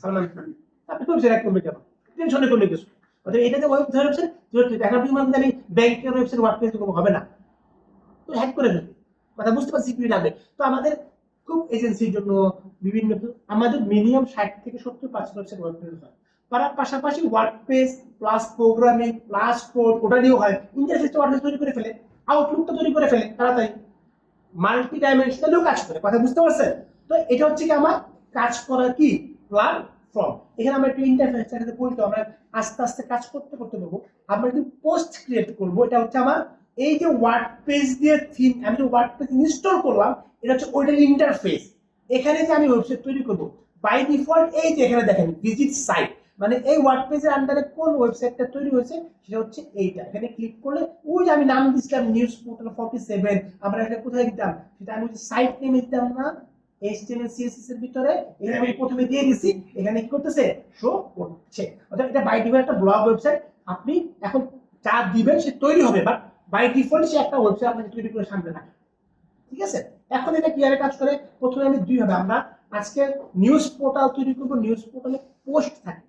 সালমান খান? আপনি ওয়েবসাইট হ্যাক করবে কেন? টেনশনে করলে কিছু। অর্থাৎ এটা যে ওয়েবসাইট এখন আপনি আমি ব্যাংকের ওয়েবসাইট ওয়ার্ড পেজ কোনো হবে না, তো হ্যাক করে ফেলবে। কথা বুঝতে পারছি সিকিউরিটি লাগবে। তো আমাদের খুব এজেন্সির জন্য বিভিন্ন আমাদের মিনিমাম 60 থেকে 70% ওয়েবসাইট ওয়ার্ড পেজ হয়। তার পাশাপাশি word page plus programming plus code ওটা দিয়েও হয়। ইন্টারফেসটা ওয়ার্ড পেজ তৈরি করে ফেলে, আউটলুকটা তৈরি করে ফেলে তাড়াতাড়ি, মাল্টি ডাইমেনশনালও কাজ করে। কথা বুঝতে পারছেন? তো এটা হচ্ছে কি আমার কাজ করার কি প্ল্যাটফর্ম। এখানে আমরা একটা ইন্টারফেসের সাথে পরিচিত, আমরা আস্তে আস্তে কাজ করতে করতে দেবো। আমরা যদি পোস্ট ক্রিয়েট করবো, এটা হচ্ছে আমার এই যে ওয়ার্ড পেজ দিয়ে থিম, আমি যে ওয়ার্ড পেজ ইনস্টল করলাম, এটা হচ্ছে ওইটার ইন্টারফেস। এখানে যে আমি ওয়েবসাইট তৈরি করবো, বাই ডিফল্ট এই যে এখানে দেখেন ভিজিট সাইট, মানে এই ওয়ার্ড পেজের আন্ডারে কোন ওয়েবসাইটটা তৈরি হয়েছে সেটা হচ্ছে এইটা। এখানে ক্লিক করলে ওই যে আমি নাম দিচ্ছিলাম নিউজ পোর্টাল 47, আমরা এখানে কোথায় দিতাম সেটা আমি সাইট নেমে দিতাম না, HTML CSS এর ভিতরে এখানে আমি প্রথমে দিয়ে দিছি। এখানে কি করতেছে, শো করছে। অর্থাৎ এটা বাই ডিফল্ট একটা ব্লগ ওয়েবসাইট। আপনি এখন যা দিবেন সে তৈরি হবে, বাট বাই ডিফল্ট সে একটা ওয়েবসাইট আপনাকে তৈরি করে সামনে রাখে। ঠিক আছে? এখন এটা কিভাবে কাজ করে, প্রথমে আমি দুই ভাবে আমরা আজকে নিউজ পোর্টাল তৈরি করব। নিউজ পোর্টালে পোস্ট থাকে,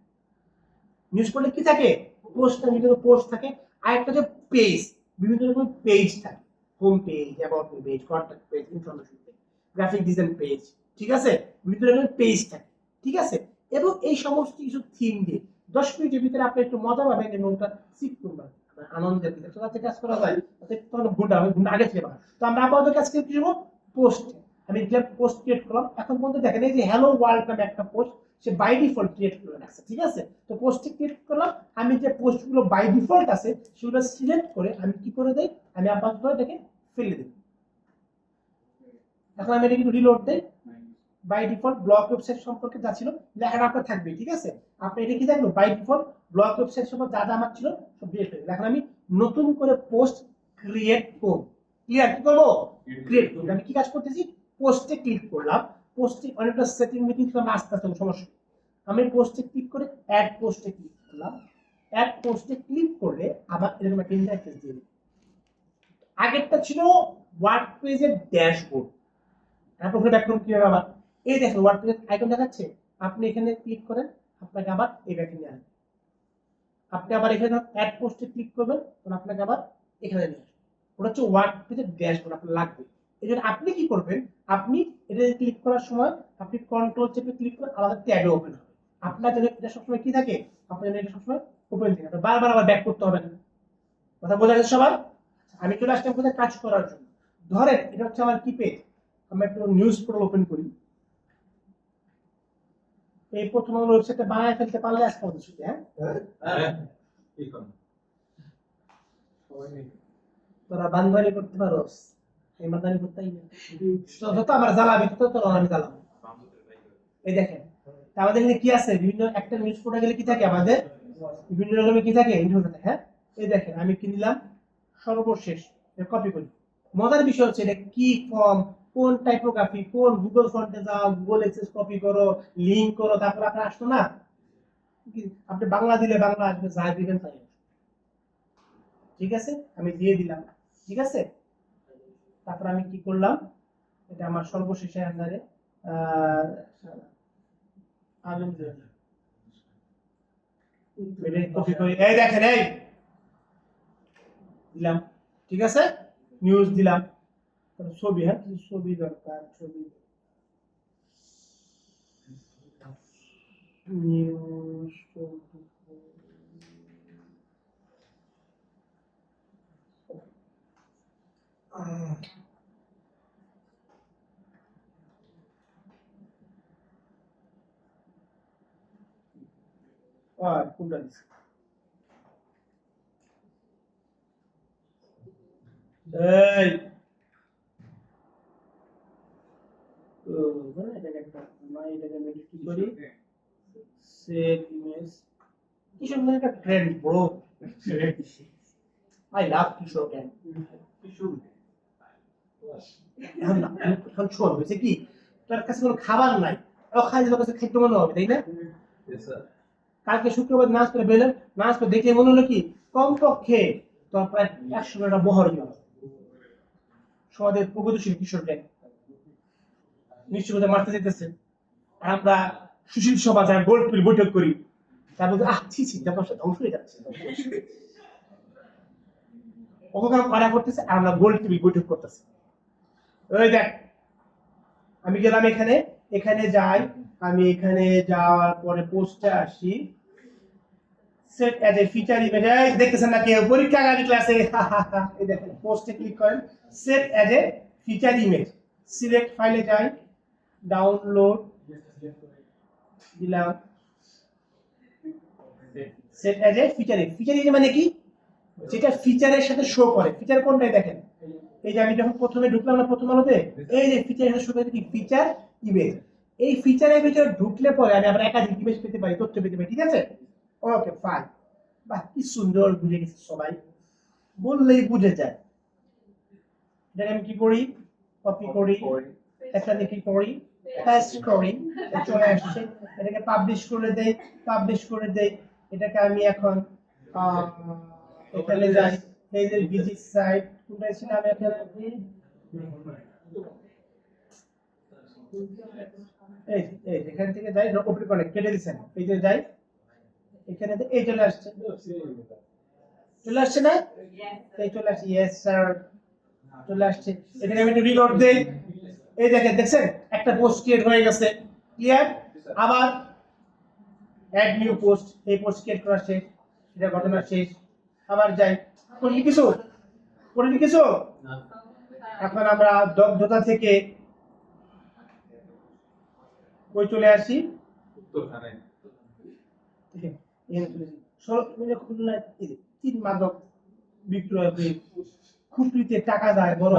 নিউজ পোর্টালে কি থাকে, পোস্ট থাকে, বিভিন্ন পোস্ট থাকে। আর একটা যে পেজ, বিভিন্ন রকম পেজ থাকে, home page, about page, contact page, information page, graphic design page, ঠিক আছে? বিভিন্ন রকমের পেজ থাকে, ঠিক আছে? এবং এই সমস্ত কিছু থিম দিয়ে 10 মিনিটের ভিতরে আপনি একটু মজা পাবেন এবং ওটা সিট করবেন, আনন্দের দিকে তাতে কাজ করা যায়। তখন গুন্ডা আমি গুন্ডা আগে থেকে পাবেন। তো আমরা আপাতত কাজ কি করব, পোস্ট। আমি দিলাম পোস্ট ক্রিয়েট করলাম। এখন পর্যন্ত দেখেন এই যে হ্যালো ওয়ার্ল্ড নামে একটা পোস্ট সে বাই ডিফল্ট ক্রিয়েট করে রাখছে, ঠিক আছে? তো পোস্ট ক্রিয়েট করলাম, আমি যে পোস্টগুলো বাই ডিফল্ট আছে সেগুলো সিলেক্ট করে আমি কি করে দেই, আমি আপাতত এটাকে ফেলে দিই। এখন আমি এটাকে রিলোড দেই। বাই ডিফল্ট ব্লগ ওয়েবসাইট সম্পর্কে যা ছিল লেখাটা আপনার থাকবে, ঠিক আছে? আপনি এটা কি দেখলো, বাই ডিফল্ট ব্লগ ওয়েবসাইট সম্পর্কে যা যা আমার ছিল সব ডিলিট করে দিই। এখন আমি নতুন করে পোস্ট ক্রিয়েট করব। ক্লিয়ার? কি করবো, ক্রিয়েট করব। আমি কি কাজ করতেছি, পোস্টে ক্লিক করলাম। পোস্টে অনেকটা সেটিং মিটিং ছিল, আস্তে আস্তে সমস্যা। আমি পোস্টে ক্লিক করে অ্যাড পোস্টে ক্লিক করলাম। অ্যাড পোস্টে ক্লিক করলে আবার এরকম একটা ইন্টারফেস দিয়ে দিবে। আগেরটা ছিল ওয়ার্ড পেজের ড্যাশবোর্ড। তারপর ওখানে ব্যাকগ্রাউন্ড কি হবে আবার এই দেখেন ওয়ার্ড পেজ আইকন দেখাচ্ছে, আপনি এখানে ক্লিক করেন, আপনাকে আবার এই ব্যাকে নিয়ে আসবে। আপনি আবার এখানে অ্যাড পোস্টে ক্লিক করবেন, তখন আপনাকে আবার এখানে নিয়ে আসবে। ওটা হচ্ছে ওয়ার্ড পেজের ড্যাশবোর্ড আপনার লাগবে। এই জন্য আপনি কি করবেন, আপনি এটা ক্লিক করার সময় আপনি কন্ট্রোল চেপে ক্লিক করে আলাদা ট্যাবে ওপেন হবে। আপনার জন্য এটা সবসময় কি থাকে, আপনার জন্য এটা সবসময় ওপেন থাকে, আপনার বারবার আবার ব্যাক করতে হবে না। কথা বোঝা গেছে সবার? আমি চলে আসলাম কোথায় কাজ করার জন্য। ধরেন এটা হচ্ছে আমার কি পেজ, আমরা একটু নিউজ পোর্টাল ওপেন করি। এই প্রথম আমরা ওয়েবসাইটে বানায় ফেলতে পারলে আজকে আমাদের ছুটি। হ্যাঁ, তোরা বান্ধবী করতে পারোস, এই বান্ধবী করতেই না। যত আমার জ্বালাবি তত তোর আমি জ্বালাবো। এই দেখেন আমাদের এখানে কি আছে, বিভিন্ন একটা নিউজ পোর্টালে গেলে কি থাকে, আমাদের বিভিন্ন রকমের কি থাকে, ইন্টারভিউ থাকে। হ্যাঁ, এই দেখেন আমি কি নিলাম সর্বশেষ, কপি করি। মজার বিষয় হচ্ছে এটা কি ফর্ম, কোন টাইপোগ্রাফি, কোন গুগল ফন্টে যাও, গুগল এক্সেস কপি করো, লিংক করো, তারপর আপনার আসতো না, আপনি বাংলা দিলে বাংলা আসবে, যা দিবেন তাই আসবে। ঠিক আছে, আমি দিয়ে দিলাম। ঠিক আছে, তারপর আমি কি করলাম, এটা আমার সর্বশেষে আন্ডারে কপি করি, এই দেখেন এই দিলাম। ঠিক আছে, নিউজ দিলাম, ছবি, হ্যাঁ ছবি দরকার, ছবি নিউজ কোনটা দিচ্ছে, এই এটাকে একটা এটাকে আমি কি করি, সেভ ইমেজ। কিশোর মানে একটা trend bro, I love Kishore gang. এখন না, এখন শোন হয়েছে কি, তোর কাছে কোনো খাবার নাই, খাই তোর কাছে খাইতে মনে হবে, তাই না? কালকে শুক্রবার নাচ করে বেরোলেন, নাচ করে দেখে মনে হলো কি কমপক্ষে তোর প্রায় 100 বহর গেল। সমাজের প্রগতিশীল কিশোর গ্যাং নিশ্চয় মারতে যেতেছে, আর আমরা সুশীল সভা যারা গোল টেবিল বৈঠক করি, তারপর ছি ছি ব্যবসা ধ্বংস হয়ে যাচ্ছে, অপকার করা করতেছে, আর আমরা গোল টেবিল বৈঠক করতেছি। ওই দেখ আমি গেলাম এখানে, এখানে যাই, আমি এখানে যাওয়ার পরে পোস্টে আসি, set as a feature image, দেখতেছেন না কেউ পরীক্ষা আগামী ক্লাসে, এই দেখেন পোস্টে ক্লিক করেন, set as a feature image, select ফাইলে যাই, ডাউনলোড দিলাম, set as a feature image. Feature image মানে কি, যেটা ফিচারের সাথে শো করে। ফিচার কোনটাই দেখেন, এই যে আমি যখন প্রথমে ঢুকলাম না প্রথম আলোতে, এই যে ফিচারের সাথে শো করে কি ফিচার ইমেজ। এই ফিচারের ভিতরে ঢুকলে পরে আমি আবার একাধিক ইমেজ পেতে পারি, তথ্য পেতে পারি। ঠিক আছে, ওকে ফাইন, বাহ কি সুন্দর বুঝে গেছে সবাই, বললেই বুঝে যায়। এটাকে আমি কি করি, কপি করি, এখানে কি করি, পেস্ট করি, চলে আসছে। এটাকে পাবলিশ করে দেই, পাবলিশ করে দেই। এটাকে আমি এখন এখানে যাই, এই যে ভিজিট সাইট কোনটা ছিল, আমি এখানে এই এই এখান থেকে যাই, ওপেন করে কেটে দিছেন, এই যে যাই এখানে, এই চলে আসছে, চলে আসছে না, এই চলে আসছে, ইয়েস স্যার চলে আসছে। এখানে আমি একটু রিলোড দেই, এই দেখেন দেখছেন একটা পোস্ট ক্রিয়েট হয়ে গেছে, ক্লিয়ার। আবার অ্যাড নিউ পোস্ট, এই পোস্ট ক্রিয়েট করা শেষ, এটা ঘটনা শেষ। আবার যাই, করিনি কিছু, করিনি কিছু। এখন আমরা দগ্ধতা থেকে কই চলে আসি, তিন মাদক বিক্রয় হয়ে খুপড়িতে টাকা যায়, বড়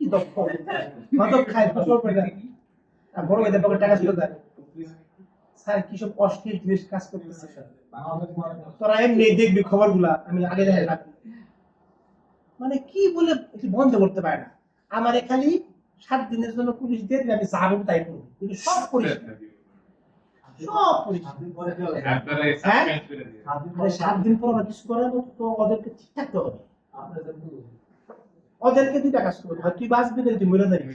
কি দক্ষ মাদক খায়, আর বড় মেয়েদের পকেটে টাকা চলে যায়। স্যার কি সব অশ্লীল জিনিস কাজ করতেছে, তোরা এমনি দেখবি খবরগুলা, আমি আগে দেখাই রাখি, মানে কি বলে বন্ধ করতে পারে না। আমার খালি 7 দিনের জন্য পুলিশ দিয়ে দিলে আমি যাবো তাই করবো, কিন্তু সব পুলিশ সব পুলিশ আপনারা হ্যাঁ? সাসপেন্ড করে দিন। আরে 7 দিন পর আবার কিছু করার মতো তো ওদেরকে ঠিক থাকতে হবে, ওদেরকে দুইটা কাজ করতে হয়, তুই বাঁচবি না তুই মরে যাবি,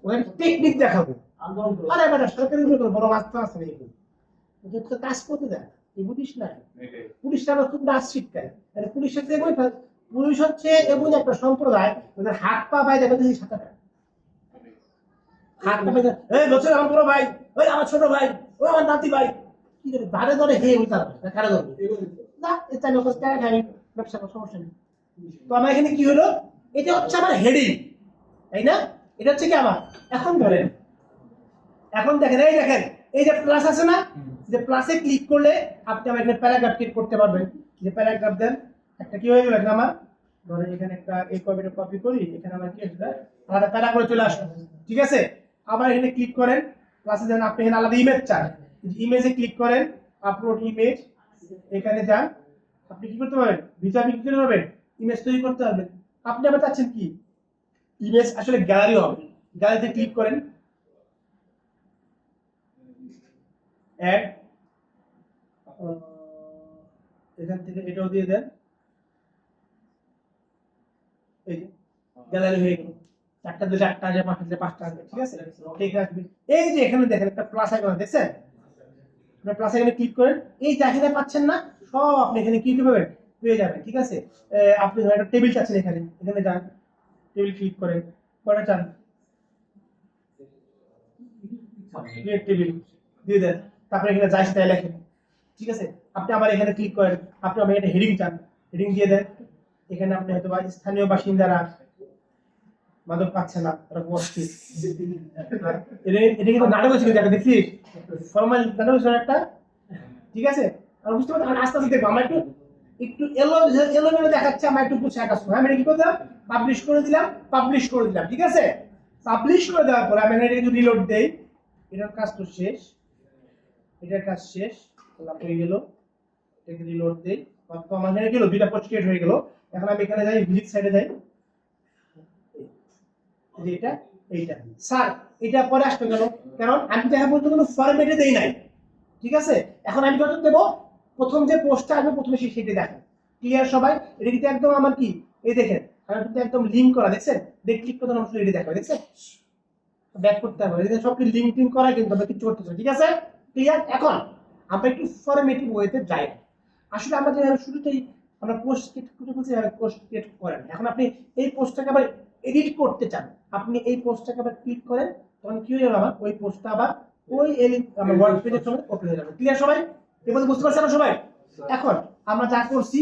ওদের টেকনিক দেখাবো। আরে বেটা সরকারি কোনো বড় রাস্তা আছে না, এগুলো ওদের তো কাজ করতে দেয়, তুই বুঝিস না। পুলিশটা আবার খুব নাচ শিখতে, পুলিশের যে পুলিশ হচ্ছে এমন একটা সম্প্রদায়, ওদের হাত পা বাইরে বেঁধে সাথে হাত পা বেঁধে, এই বলছে আমার বড় ভাই, ওই আমার ছোট ভাই, ওই আমার নাতি ভাই, কি করে ধারে ধরে হে ওই তারা কারে ধরবে না, এটা আমি ওকে টাকা খাই, ব্যবসা করার সমস্যা নেই। তো আমার এখানে কি হলো, এটা হচ্ছে আমার হেডিং, তাই না? এটা হচ্ছে কি আমার, এখন ধরেন, এখন দেখেন, এই দেখেন এই যে প্লাস আছে না, যে প্লাসে ক্লিক করলে আপনি আমার এখানে প্যারাগ্রাফ ক্লিক করতে পারবেন, যে প্যারাগ্রাফ দেন একটা কি হয়ে গেল এখানে আমার, ধরেন এখানে একটা এই কপিটা কপি করি, এখানে আমার কি আছে আলাদা প্যারা করে চলে আসলো, ঠিক আছে? আবার এখানে ক্লিক করেন, প্লাসে যান, আপনি এখানে আলাদা ইমেজ চান, ইমেজে ক্লিক করেন, আপলোড ইমেজ, এখানে যান, আপনি কি করতে পারবেন, ভিতরে আপনি কি করতে পারবেন, ইমেজ তৈরি করতে পারবেন। আপনি আবার চাচ্ছেন কি ইমেজ আসলে গ্যালারি হবে, গ্যালারিতে ক্লিক করেন, অ্যাড, এখান থেকে এটাও দিয়ে দেন, এই যে গ্যালারি হয়ে গেল, 4টা দিলে 8টা আসবে, 5টা দিলে 5টা আসবে, ঠিক আছে? ঠিক আছে, এই যে এখানে দেখেন একটা প্লাস আইকন দেখছেন, আপনার প্লাস আইকনে ক্লিক করেন, এই যা এখানে পাচ্ছেন না সব আপনি এখানে কি পাবেন, পেয়ে যাবেন, ঠিক আছে? আপনি ধরেন একটা টেবিল চাচ্ছেন, এখানে এখানে যান, টেবিল ক্লিক করেন, কয়টা চান, ক্রিয়েট টেবিল দিয়ে দেন, তারপরে এখানে যা সেটা লেখেন, ঠিক আছে? আপনি আবার এখানে ক্লিক করেন, আপনি আবার এটা হেডিং চান, হেডিং দিয়ে দেন, এখানে আপনি হয়তো বা স্থানীয় বাসিন্দারা মাদক পাচ্ছে না, তারা অস্থির, এটা কিন্তু নাটক হচ্ছে, কিন্তু একটা দেখছিস ফর্মাল নাটক হচ্ছে একটা, ঠিক আছে? আর বুঝতে পারছি, আমি আস্তে আস্তে দেখবো, আমরা একটু একটু এলোমেলো দেখাচ্ছে, আমরা একটু গুছিয়ে কাজ করবো। আমি এটা কি করলাম, পাবলিশ করে দিলাম, পাবলিশ করে দিলাম, ঠিক আছে? পাবলিশ করে দেওয়ার পরে আমি এখানে একটু রিলোড দেই, এটার কাজ তো শেষ, এটার কাজ শেষ, তাহলে হয়ে গেল, এটাকে রিলোড দেই, তো আমার এখানে গেল, দুইটা পোস্ট ক্রিয়েট হয়ে গেল। এখন আমি এখানে যাই, ভিজিট সাইডে যাই, যে এটা এইটা স্যার এটা পরে আসতে গেল, কারণ আমি দেখা বলতে কোনো ফরম্যাটে দেই নাই, ঠিক আছে? এখন আমি যত দেবো, প্রথম যে পোস্টটা আসবে প্রথমে সেটা দেখেন, ক্লিয়ার সবাই? এটা কিন্তু একদম আমার কি, এই দেখেন আমি কিন্তু একদম লিংক করা, দেখছেন? দেখ ক্লিক করতে আমার এটা দেখাবে, দেখছেন? ব্যাক করতে হবে, এটা সব কি লিংক টিং করা, কিন্তু আমরা কিছু করতেছি, ঠিক আছে? ক্লিয়ার? এখন আমরা একটু ফরম্যাটিভ ওয়েতে যাই। আসলে আমরা যেভাবে শুরুতেই আমরা পোস্ট ক্রিয়েট করেন, এখন আপনি এই পোস্টটাকে আবার এডিট করতে চান, আপনি এই পোস্টটাকে আবার ক্লিক করেন, তখন কি হয়ে যাবে, আমার ওই পোস্টটা আবার ওই আমার ওয়ার্ড পেজের সঙ্গে ওপেন হয়ে যাবে। ক্লিয়ার সবাই? এবার বুঝতে পারছেন না সবাই? এখন আমরা যা করছি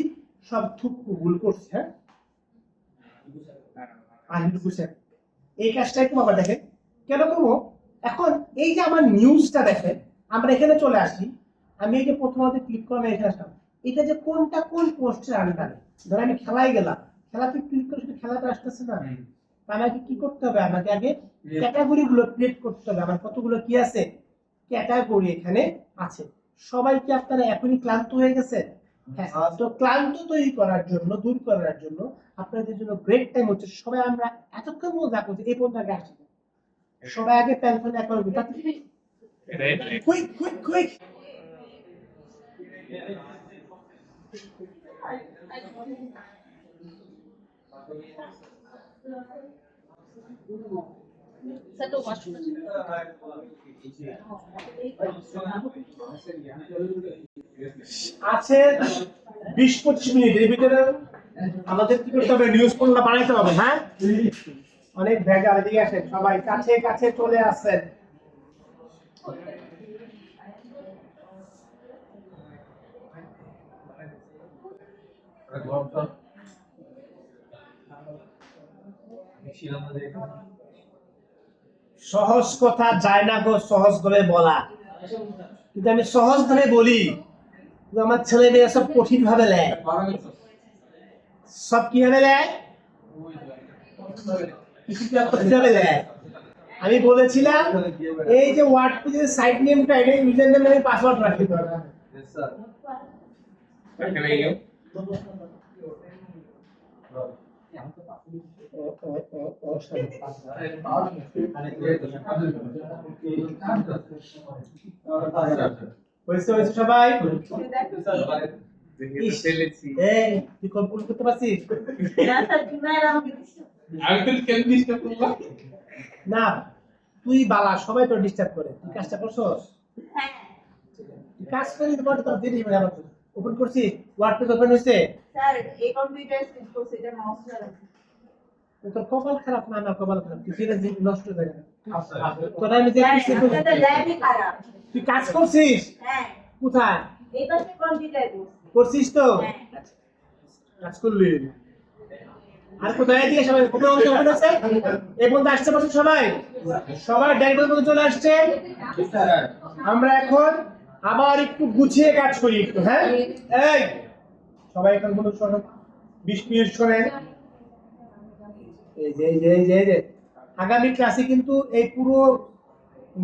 সব ভুল করছি, হ্যাঁ? আর বুঝছেন এই কাজটা একটু আবার দেখেন কেন করবো। এখন এই যে আমার নিউজটা দেখেন, আমরা এখানে চলে আসি, আমি এই যে প্রথমত ক্লিক করলাম, এখানে আসলাম, এটা যে কোনটা কোন পোস্টের আন্ডারে, ধর আমি খেলায় গেলাম, খেলাতে ক্লিক করে শুধু খেলাটা আসতেছে না, আমাকে কি করতে হবে, আমাকে আগে ক্যাটাগরি গুলো ক্রিয়েট করতে হবে, আমার কতগুলো কি আছে ক্যাটাগরি এখানে আছে। সবাই কি আপনারা এখনই ক্লান্ত হয়ে গেছে? হ্যাঁ, তো ক্লান্ত তৈরি করার জন্য, দূর করার জন্য আপনাদের জন্য ব্রেক টাইম হচ্ছে, সবাই আমরা এতক্ষণ মজা করছি, এই পর্যন্ত আগে আসছি, সবাই আগে pension account quick quick quick. আছে 20-25 মিনিট, এর ভিতরে আমাদের কি করতে হবে, নিউজ পোর্টালটা বানাইতে হবে। হ্যাঁ, অনেক ভেজাল, এদিকে আসেন সবাই, কাছে কাছে চলে আসেন। সহজ কথা যায় না গো সহজ করে বলা, কিন্তু আমি সহজ ধরে বলি, আমার ছেলে মেয়ে সব কঠিন ভাবে নেয়, সব কিভাবে নেয়, আমি বলেছিলাম এই যে ওয়ার্ড পেজের সাইট নেমটা, এটা ইউজার নেম আমি পাসওয়ার্ড রাখি, দরকার হয়েছে সবাই? ইস, ফেলেছি। এই তুই কম্পিউটার করতে পারছিস? আমি তো কেন ডিস্টার্ব করলাম? না, তুই বালা, সবাই তো ডিস্টার্ব করে। তুই কাজটা করছস? তুই কাজ করি তো তোর দেরি হবে আবার। ওপেন করছিস? ওয়ার্ড পেজ ওপেন হইছে? তোর কপাল খারাপ না, আমার কপাল খারাপ? তুই ফিরে নষ্ট হয়ে যাবে। তোর আমি যে তুই কাজ করছিস? কোথায় করছিস? তো আচ্ছা, কাজ করলি আর কোথায় দিয়ে সবাই কোন অংশ ওপেন আছে? এই পর্যন্ত আসতে পারছো সবাই? সবাই ডাইরেক্ট পর্যন্ত চলে আসছে। আমরা এখন আবার একটু গুছিয়ে কাজ করি একটু, হ্যাঁ? এই সবাই এখন বলুন, শোনো 20 মিনিট শোনেন। এই যে আগামী ক্লাসে কিন্তু এই পুরো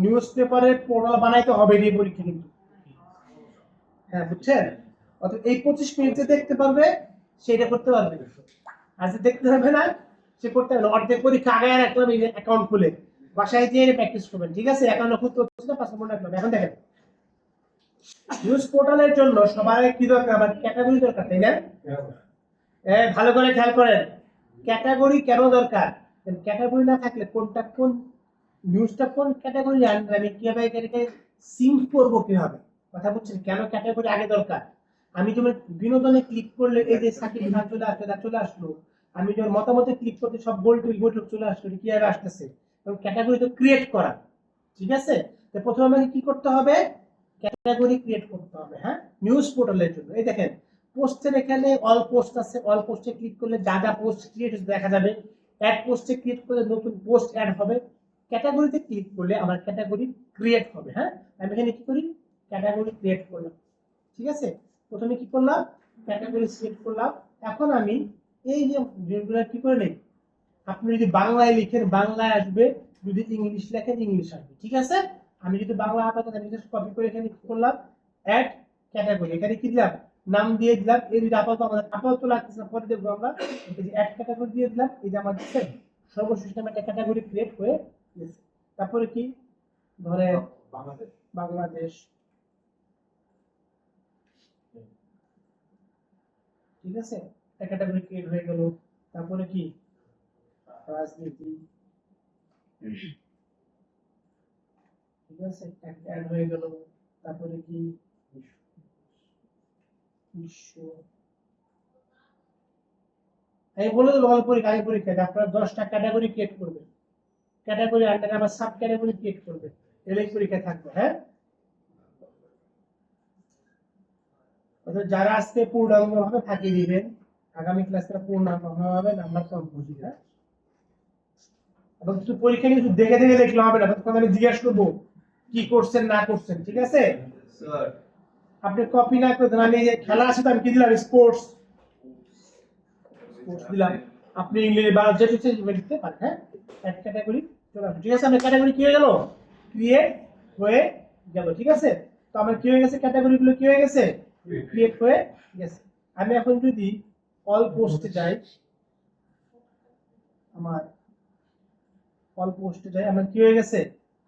নিউজ পেপারের পোর্টাল বানাইতে হবে এই পরীক্ষা কিন্তু, হ্যাঁ বুঝছেন? অর্থাৎ এই 25 মিনিট যে দেখতে পারবে সেটা করতে পারবে, আর যে দেখতে হবে না সে করতে হবে না। অর্ধেক পরীক্ষা আগে রাখলাম এই অ্যাকাউন্ট খুলে, বাসায় যেয়ে প্র্যাকটিস করবেন, ঠিক আছে? অ্যাকাউন্ট খুলতে হচ্ছে না, পাসওয়ার্ড মনে রাখলাম। এখন দেখেন, নিউজ পোর্টালের জন্য সবার কি দরকার? আমার ক্যাটাগরি দরকার, তাই না? ভালো করে খেয়াল করেন, ক্যাটাগরি কেন দরকার? ক্যাটাগরি না থাকলে কোনটা কোন নিউজটা কোন ক্যাটাগরি আনবে, আমি কিভাবে এটাকে সিঙ্ক করবো, কিভাবে? কথা বুঝছেন? কেন ক্যাটাগরি আগে দরকার? আমি যেমন বিনোদনে ক্লিক করলে এই যে সাকিব খান চলে আসলো, আমি যখন মতামতে ক্লিক করতে সব গোল চলে আসলো, কিভাবে আসতেছে? কারণ ক্যাটাগরি তো ক্রিয়েট করা, ঠিক আছে? তো প্রথমে আমাকে কি করতে হবে? ক্যাটাগরি ক্রিয়েট করতে হবে, হ্যাঁ, নিউজ পোর্টালের জন্য। এই দেখেন, পোস্টের এখানে অল পোস্ট আছে, অল পোস্টে ক্লিক করলে যা যা পোস্ট ক্রিয়েট দেখা যাবে। অ্যাড পোস্টে ক্লিক করলে নতুন পোস্ট অ্যাড হবে। ক্যাটাগরিতে ক্লিক করলে আমার ক্যাটাগরি ক্রিয়েট হবে, হ্যাঁ? আমি এখানে কি করি? ক্যাটাগরি ক্রিয়েট করলাম, ঠিক আছে? প্রথমে কি করলাম? ক্যাটাগরি সিলেক্ট করলাম। এখন আমি এই যে যেগুলো কি করে নেই, আপনি যদি বাংলায় লিখেন বাংলায় আসবে, যদি ইংলিশ লেখেন ইংলিশ আসবে, ঠিক আছে? আমি যদি বাংলা আপাতত আমি জাস্ট কপি করে এখানে কি করলাম? অ্যাড ক্যাটাগরি, এখানে কি দিলাম? নাম দিয়ে দিলাম। এই যদি আপাতত লাগতেছে না, পরে দেখবো আমরা। এই যে অ্যাড ক্যাটাগরি দিয়ে দিলাম, এই যে আমার দিচ্ছেন সর্বশেষ নামে একটা ক্যাটাগরি ক্রিয়েট হয়ে গেছে। তারপরে কি ধরে বাংলাদেশ, ঠিক আছে? একটা ক্যাটাগরি ক্রিয়েট হয়ে গেল। তারপরে কি রাজনীতি, ঠিক আছে, অ্যাড হয়ে গেল। তারপরে কি বিশ্ব, আমি বলে দেবো আগে পরীক্ষায় আপনারা 10টা ক্যাটাগরি ক্রিয়েট করবেন, ক্যাটাগরি আন্ডারে আবার সাব ক্যাটাগরি ক্রিয়েট করবে, এলেই পরীক্ষা থাকবে, হ্যাঁ? অর্থাৎ যারা আজকে পূর্ণাঙ্গ ভাবে ফাঁকি দিবেন, আগামী ক্লাসে পূর্ণাঙ্গ ভাবে নাম্বার কম বুঝি, হ্যাঁ? এবং কিছু পরীক্ষা কিন্তু দেখে লিখলে হবে না, তখন আমি জিজ্ঞাসা করবো কি করছেন না করছেন, ঠিক আছে? আপনি কপি না করে দেন। আমি এই যে খেলা আছে, তো আমি কি দিলাম? স্পোর্টস দিলাম। আপনি ইংলিশ বা যেটা ইচ্ছে লিখতে পারেন, হ্যাঁ? এক ক্যাটাগরি চলে আসবে, ঠিক আছে? আমার ক্যাটাগরি কি হয়ে গেল? ক্রিয়েট হয়ে গেল, ঠিক আছে? তো আমার কি হয়ে গেছে? ক্যাটাগরি গুলো কি হয়ে গেছে? ক্রিয়েট হয়ে গেছে। আমি এখন যদি অল পোস্টে যাই, আমার অল পোস্টে যাই, আমার কি হয়ে গেছে?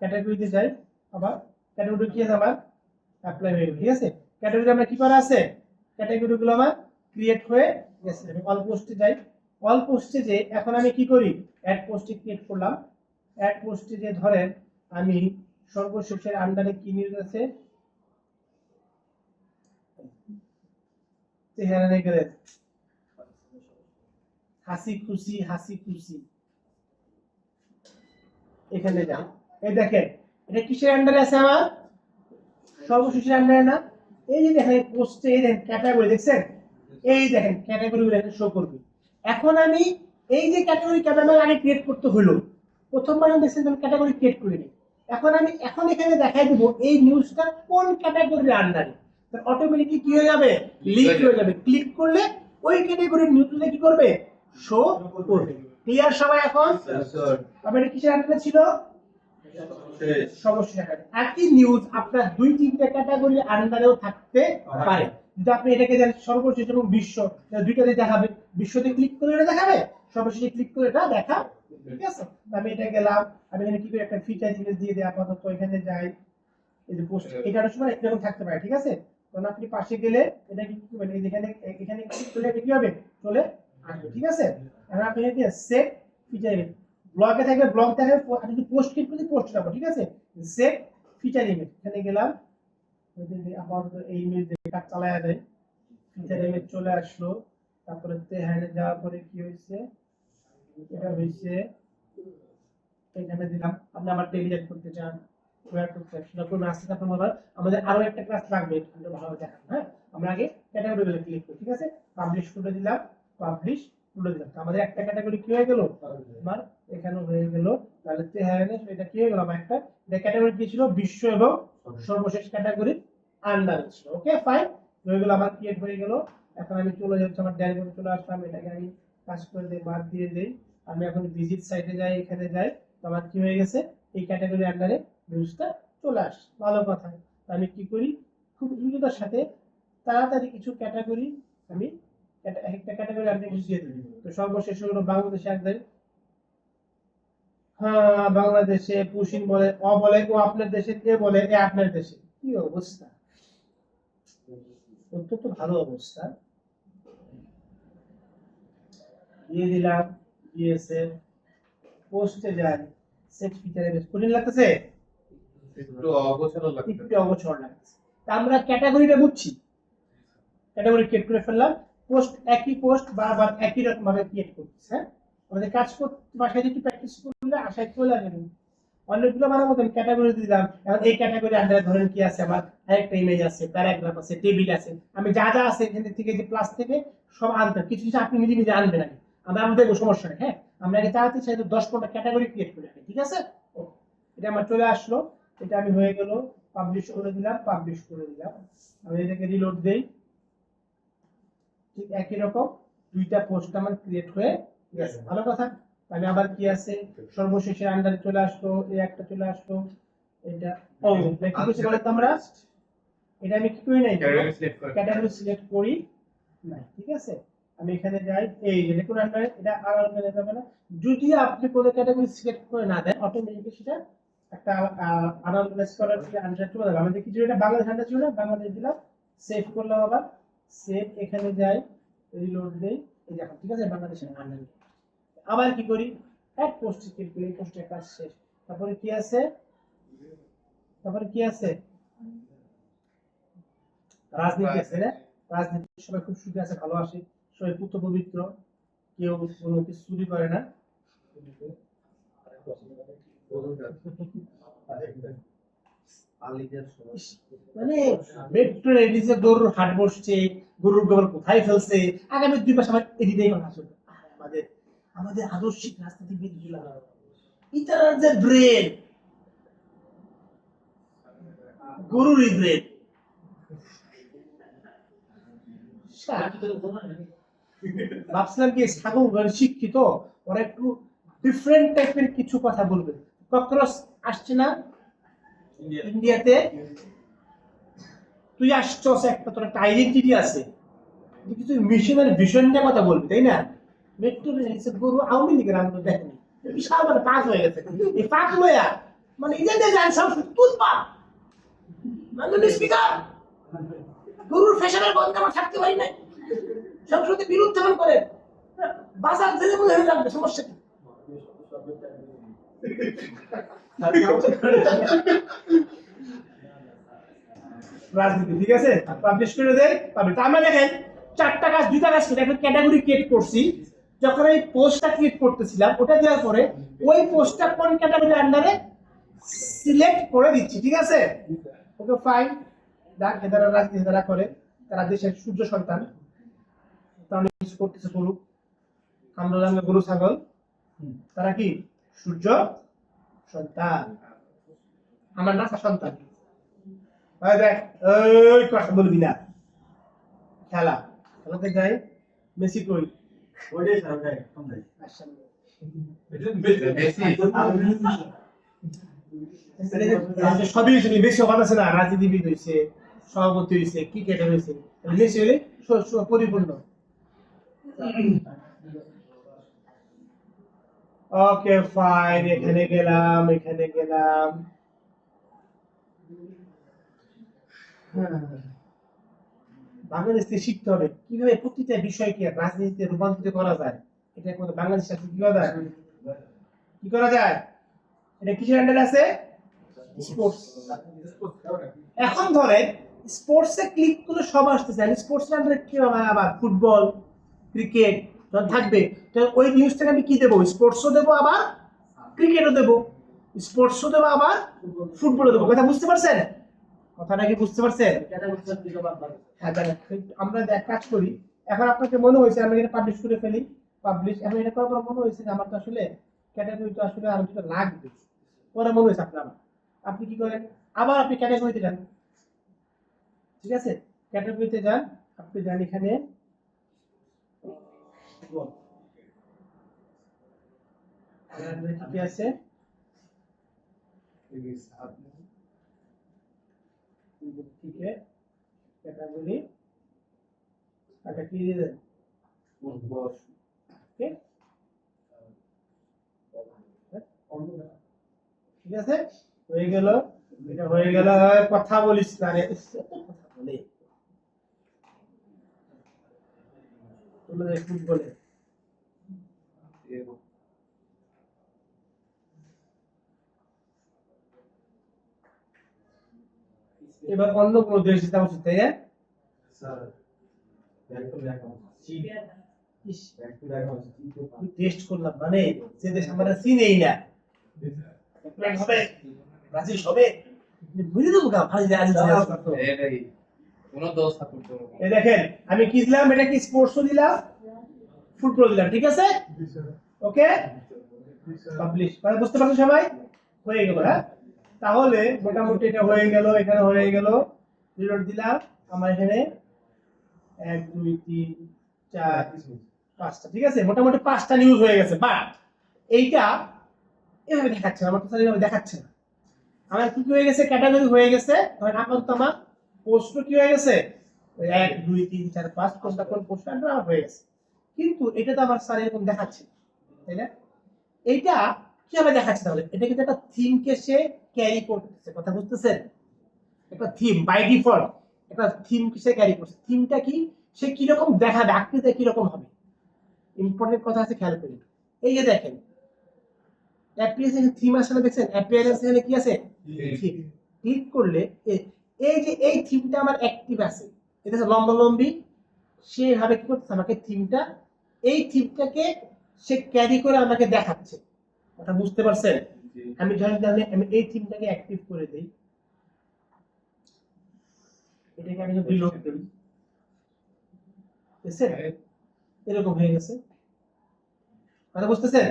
ক্যাটাগরিতে যাই, আবার ক্যাটাগরি কি আছে? আমার অ্যাপ্লাই হয়ে গেল, ঠিক আছে? ক্যাটাগরি আমরা কি করা আছে? ক্যাটাগরি গুলো আমার ক্রিয়েট হয়ে গেছে। আমি অল পোস্টে যাই, অল পোস্টে যে এখন আমি কি করি? অ্যাড পোস্টে ক্রিয়েট করলাম। অ্যাড পোস্টে যে ধরেন আমি সর্বশেষের আন্ডারে কি নিউজ আছে, চেহারা রেখে দেন, হাসি খুশি, এখানে যান। এই দেখেন, এটা কিসের আন্ডারে আছে? আমার সর্বশেষের আন্ডারে না? এই যে দেখেন পোস্টে, এই দেখেন ক্যাটাগরি, দেখছেন? এই দেখেন ক্যাটাগরি গুলো এখানে শো করবে। এখন আমি এই যে ক্যাটাগরি আমার আগে ক্রিয়েট করতে হলো, প্রথমবার আমি দেখছেন আমি ক্যাটাগরি ক্রিয়েট করিনি। এখন আমি এখানে দেখাই দেবো এই নিউজটা কোন ক্যাটাগরির আন্ডারে, অটোমেটিকলি কি হয়ে যাবে? লিঙ্ক হয়ে যাবে। ক্লিক করলে ওই ক্যাটাগরির নিউজগুলো কি করবে? শো করবে। ক্লিয়ার সবাই? এখন তবে এটা কিসের আন্ডারে ছিল? সমস্যা একই নিউজ আপনার 2-3টা ক্যাটাগরির আন্ডারেও থাকতে পারে। যদি আপনি এটাকে দেন সর্বশেষ এবং বিশ্ব, দুইটাতে দেখাবে, বিশ্বতে ক্লিক করলে এটা দেখাবে, সর্বশেষে ক্লিক করে এটা দেখা, ঠিক আছে? আমি এটা গেলাম, আমি এখানে কি করে একটা ফিচার ইমেজ দিয়ে দিই, আপাতত এখানে যাই, এই যে পোস্ট এটার সময় এরকম থাকতে পারে, ঠিক আছে? তখন আপনি পাশে গেলে এটা কি মানে এখানে এখানে ক্লিক করলে এটা কি হবে, চলে আসবে, ঠিক আছে? এখন আপনি এখানে সেভ ফিচার ইমেজ ব্লকে থাকলে ব্লক থাকলে আপনি যদি পোস্ট ক্লিক করি পোস্ট যাবো, ঠিক আছে? সেভ ফিচার ইমেজ এখানে গেলাম, আপাতত এই ইমেজ দিয়ে কাজ চালায়া যায়, ফিচার ইমেজ চলে আসলো। তারপরে তেহারে যাওয়ার পরে কি হয়েছে, এটা হয়েছে এখানে দিলাম। আপনি আমার টেবিল এড করতে চান, ওয়্যার করতে চান, সেটা কোনো আসতে আপনার মনে হয় আমাদের আরো একটা ক্লাস লাগবে, এটা ভালো দেখান। হ্যাঁ, আমরা আগে ক্যাটাগরি গুলো ক্লিক করি, ঠিক আছে? পাবলিশ করে দিলাম, পাবলিশ করে দিলাম। তো আমাদের একটা ক্যাটাগরি কি হয়ে গেল, আমার এখানে হয়ে গেল। তাহলে তেহারে এটা কি হয়ে গেল, আমার একটা এটা ক্যাটাগরি কি ছিল, বিশ্ব এবং সর্বশেষ ক্যাটাগরি আন্ডার ছিল। ওকে ফাইন, হয়ে গেল, আমার ক্রিয়েট হয়ে গেল। এখন আমি চলে যাচ্ছি আমার ড্যাশবোর্ডে চলে আসলাম, এটাকে আমি কাজ করে দিই, বাদ দিয়ে দেই। আমি এখন ভিজিট সাইটে যাই, এখানে যাই, তো আমার কি হয়ে গেছে, এই ক্যাটাগরি আন্ডারে নিউজটা চলে আসে, ভালো কথা। তো আমি কি করি, খুব দ্রুততার সাথে তাড়াতাড়ি কিছু ক্যাটাগরি আমি একটা ক্যাটাগরি আন্ডারে দিয়ে দিই। তো সর্বশেষ হলো বাংলাদেশে একদম, হ্যাঁ বাংলাদেশে, পুশিন বলে, অ বলে, ও আপনার দেশে, এ বলে, এ আপনার দেশে। কি অবস্থা, অত্যন্ত ভালো অবস্থা। দিয়ে দিলাম, দিয়েছে, পোস্টে যাই, সেট ফিচারে বেশ কঠিন লাগতেছে, একটু অগোছালো লাগছে। একটু অগোছর লাগছে। তা আমরা ক্যাটাগরিটা বুঝছি, ক্যাটাগরি ক্রিয়েট করে ফেললাম, পোস্ট একই পোস্ট বারবার একই রকম ভাবে ক্রিয়েট করতেছে। হ্যাঁ, আমাদের কাজ করতে বাসায় একটু প্র্যাকটিস করলে আশায় চলে আসবে। অনেকগুলো বানার মতন ক্যাটাগরি দিলাম। এখন এই ক্যাটাগরি আন্ডারে ধরেন কি আছে, আমার আরেকটা ইমেজ আছে, প্যারাগ্রাফ আছে, টেবিল আছে, আমি যা যা আছে এখান থেকে যে প্লাস থেকে সব আনতে, কিছু কিছু আপনি নিজে নিজে আনবেন আগে, আমরা আমাদের সমস্যা নেই। হ্যাঁ, আমরা আগে চালাতে চাই 10-15টা ক্যাটাগরি ক্রিয়েট করে রাখি, ঠিক আছে? এটা আমার চলে আসলো, এটা আমি হয়ে গেল, পাবলিশ করে দিলাম, পাবলিশ করে দিলাম। আমি এটাকে রিলোড দেই, ঠিক একই রকম দুইটা পোস্ট আমার ক্রিয়েট হয়ে গেছে, ভালো কথা। আমি আবার কি আছে, সর্বশেষে আন্ডারে চলে আসলো, এই একটা চলে আসলো, এটা ও কি করছি বলে তো আমরা, এটা আমি কি করি নাই, ক্যাটাগরি সিলেক্ট করে ক্যাটাগরি সিলেক্ট করি নাই, ঠিক আছে? আমি এখানে যাই, এই যে দেখুন আন্ডারে এটা আলাদা হয়ে যাবে না, যদি আপনি কোন ক্যাটাগরি সিলেক্ট করে না দেন অটোমেটিক্যালি সেটা একটা আনঅর্গানাইজ করার যে আন্ডারে চলে যাবে। আমাদের কিছু এটা বাংলাদেশ আন্ডার ছিল না, বাংলাদেশ দিলাম, সেভ করলাম, আবার সেভ, এখানে যাই, রিলোড দেই, এই দেখো ঠিক আছে, বাংলাদেশের আন্ডারে। আবার কি করি, এক পোস্ট ক্লিক করি, পোস্টের কাজ শেষ। তারপরে কি আছে, তারপরে কি আছে, রাজনীতি আছে না, রাজনীতি সবাই খুব সুখে আছে, ভালো আসে, সবাই পুত্র পবিত্র, কেউ কোনো কিছু চুরি করে না। মানে মেট্রো রেডিসে গরুর হাট বসছে, গরুর গোবর কোথায় ফেলছে, আগামী 2 মাস আমার এদিকেই কথা শুনবে। আমাদের আমাদের আদর্শিক রাজনীতিবিদ গুলা, ইতার যে ব্রেন, গরুরই ব্রেন। ভাবছিলাম কি ছাগল শিক্ষিত, ওরা একটু ডিফারেন্ট টাইপের কিছু কথা বলবে। ককরোচ আসছে না ইন্ডিয়াতে, তুই আসছস, একটা তোর একটা আইডেন্টিটি আছে, তুই কিছু মিশনের ভিশন নিয়ে কথা বলবি, তাই না? মেট্রো রেল গরু আওয়ামী লীগের আন্দোলন দেখেনি, বিশাল মানে পাক হয়ে গেছে, এই পাক লয়া মানে ইন্ডিয়াতে যান সব তুলপা, মাননীয় স্পিকার, গরুর ফ্যাশনের গন্ধে আমরা থাকতে পারি না, সংসদে বিল উত্থাপন করে বাজার জেলে মনে হয়ে যাবে, সমস্যা কি? রাজনীতি, ঠিক আছে, পাবলিশ করে দেয়, পাবলিশ। আমরা দেখেন 4টা কাজ 2টা কাজ করে একটা ক্যাটাগরি ক্রিয়েট করছি। যখন এই পোস্টটা ক্রিয়েট করতেছিলাম, ওটা দেওয়ার পরে ওই পোস্টটা কোন ক্যাটাগরির আন্ডারে সিলেক্ট করে দিচ্ছি, ঠিক আছে? Okay fine. দেখ এদারা রাজনীতি যারা করে, তারা দেশের সূর্য সন্তান, তারা কিছু করতেছে করুক, আমরা জানলে গরু ছাগল, তারা কি সূর্য সন্তান, আমার নাসা সন্তান। দেখ ওই কথা বলবি না, খেলা খেলাতে যাই, মেসি কই, মেসি সবই শুনি, বেশি অভাব আছে না, রাজনীতিবিদ হয়েছে, সভাপতি হয়েছে, ক্রিকেটার হয়েছে, মেসি হলে পরিপূর্ণ। ওকে ফাইন, এখানে গেলাম। বাংলাদেশে শিখতে হবে কিভাবে প্রতিটা বিষয়কে রাজনীতিতে রূপান্তরিত করা যায়। এটা কোনো বাংলাদেশ আছে কি করা যায়? এটা কিসের আন্ডারে আছে? স্পোর্টস। এখন ধরেন স্পোর্টসে ক্লিক করে সব আসতেছে, স্পোর্টস আন্ডারে কি হবে? আবার ফুটবল, ক্রিকেট যখন থাকবে তখন ওই নিউজটাকে আমি কি দেবো? স্পোর্টসও দেবো, আবার ক্রিকেটও দেবো, স্পোর্টসও দেবো, আবার ফুটবলও দেবো। কথা বুঝতে পারছেন? কথাটা কি বুঝতে পারছেন? হ্যাঁ জানেন। আমরা এক কাজ করি, এখন আপনাকে মনে হয়েছে আমি এটা পাবলিশ করে ফেলি, এখন এটা করার পর মনে হয়েছে যে আমার তো আসলে ক্যাটাগরি তো আসলে আরো কিছু লাগবে, পরে মনে হয়েছে আপনার, আপনি কি করেন, আবার আপনি ক্যাটাগরিতে যান। ঠিক আছে, ক্যাটাগরিতে যান, আপনি যান এখানে কি আছে, ক্যাটাগরি এটা কি দিয়ে দেন, ঠিক আছে, হয়ে গেল। এটা হয়ে গেল। কথা বলিস না রে, কথা বলে ফুটবলে এবার অন্য কোন দেশ যেতে উচিত, তাই না? টেস্ট করলাম মানে যে দেশ আমরা চিনেই না, হবে ব্রাজিল হবে, বুঝে দেবো গা ভাই। এই দেখেন আমি কি দিলাম, এটা কি স্পোর্টসও দিলাম, ফুটবল দিলাম, ঠিক আছে, ওকে পাবলিশ। মানে বুঝতে পারছো সবাই? হয়ে গেল। হ্যাঁ, তাহলে মোটামুটি এটা হয়ে গেল, এখানে হয়ে গেল, রিলোড দিলাম, আমার এখানে 1 2 3 4 5টা, ঠিক আছে, মোটামুটি 5টা নিউজ হয়ে গেছে। বাট এইটা এভাবে দেখাচ্ছে না, আমার তো এইভাবে দেখাচ্ছে না। আমার কি হয়ে গেছে, ক্যাটাগরি হয়ে গেছে, ধরেন আপাতত আমার পোস্ট কি হয়ে গেছে, 1 2 3 4 5 কোনটা কোন পোস্ট আমার হয়ে গেছে, কিন্তু এটা তো আমার স্যার এরকম দেখাচ্ছে, তাই না? এইটা কিভাবে দেখাচ্ছে তাহলে? এটা কিন্তু একটা থিমকে সে ক্যারি করতেছে, কথা বুঝতেছেন? একটা থিম বাই ডিফল্ট একটা থিম সে ক্যারি করছে। থিমটা কি, সে কিরকম দেখাবে, আকৃতিতে কিরকম হবে, ইম্পর্টেন্ট কথা আছে, খেয়াল করি। এই যে দেখেন অ্যাপিয়ারেন্স এখানে থিম আসলে দেখছেন, অ্যাপিয়ারেন্স এখানে কি আছে, থিম। ক্লিক করলে এই যে এই থিমটা আমার অ্যাক্টিভ আছে, এটা হচ্ছে লম্বালম্বি, সেভাবে কি করতেছে আমাকে থিমটা, এই থিমটাকে সে ক্যারি করে আমাকে দেখাচ্ছে, কথা বুঝতে পারছেন? আমি ধরেন তাহলে আমি এই থিমটাকে অ্যাক্টিভ করে দেই, এটাকে আমি রিলোড করি, বুঝছেন? এরকম হয়ে গেছে, কথা বুঝতেছেন?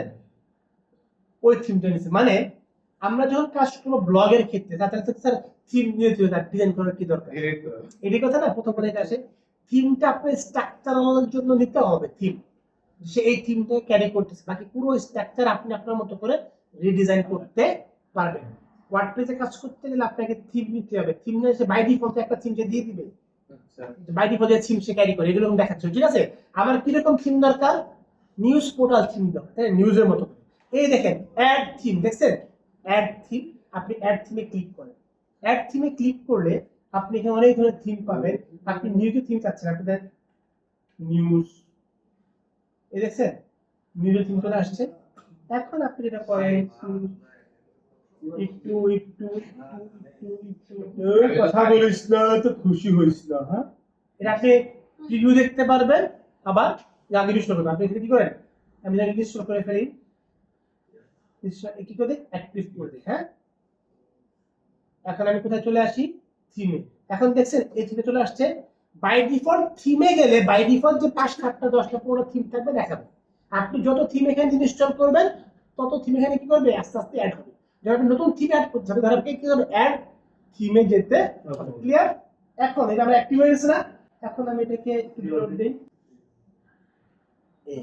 ওই থিমটা নিচ্ছে, মানে আমরা যখন কাজ করবো ব্লগের ক্ষেত্রে, তাহলে স্যার থিম নিয়ে তার ডিজাইন করার কি দরকার, এটাই কথা না। প্রথম কথা এটা আসে, থিমটা আপনার স্ট্রাকচারালের জন্য নিতে হবে থিম, সে এই থিমটা ক্যারি করতেছে, বাকি পুরো স্ট্রাকচার আপনি আপনার মতো করে রিডিজাইন করতে পারবেন। ওয়ার্ডপ্রেসে কাজ করতে গেলে আপনাকে থিম নিতে হবে, থিম নিয়ে সে বাই ডিফল্ট একটা থিম সে দিয়ে দিবে, বাই ডিফল্ট থিম সে ক্যারি করে, এগুলো দেখাচ্ছে, ঠিক আছে। আমার কিরকম থিম দরকার, নিউজ পোর্টাল থিম দরকার, তাই নিউজের মতো। এই দেখেন অ্যাড থিম, দেখছেন অ্যাড থিম, আপনি অ্যাড থিমে ক্লিক করেন, অ্যাড থিমে ক্লিক করলে আপনি এখানে অনেক ধরনের থিম পাবেন। আপনি নিউজে থিম চাচ্ছেন, আপনি দেন নিউজ, এই দেখছেন নিউজে থিম চলে আসছে। এখন আপনি যেটা করেন, একটু একটু কথা বলিস না তো খুশি হইস না, হ্যাঁ, এটা আপনি প্রিভিউ দেখতে পারবেন, আবার আগে ইনস্টল করবেন। আপনি কি করেন, আমি যদি ইনস্টল করে ফেলি, কি করে অ্যাক্টিভ করে দিই, হ্যাঁ। এখন আমি কোথায় চলে আসি, থিমে। এখন দেখছেন এই থিমে চলে আসছে। বাই ডিফল্ট থিমে গেলে বাই ডিফল্ট যে 5 7টা 10টা 15 থিম থাকবে দেখাবে। আপনি যত থিম এখানে ইনস্টল করবেন তত থিম এখানে কি করবে, আস্তে আস্তে অ্যাড হবে। যখন নতুন থিম অ্যাড করতে হবে, ধর আপনি কি করবেন, অ্যাড থিমে যেতে, ক্লিয়ার? এখন এটা আমরা অ্যাক্টিভ হয়ে গেছে না, এখন আমি এটাকে রিলোড দেই, এই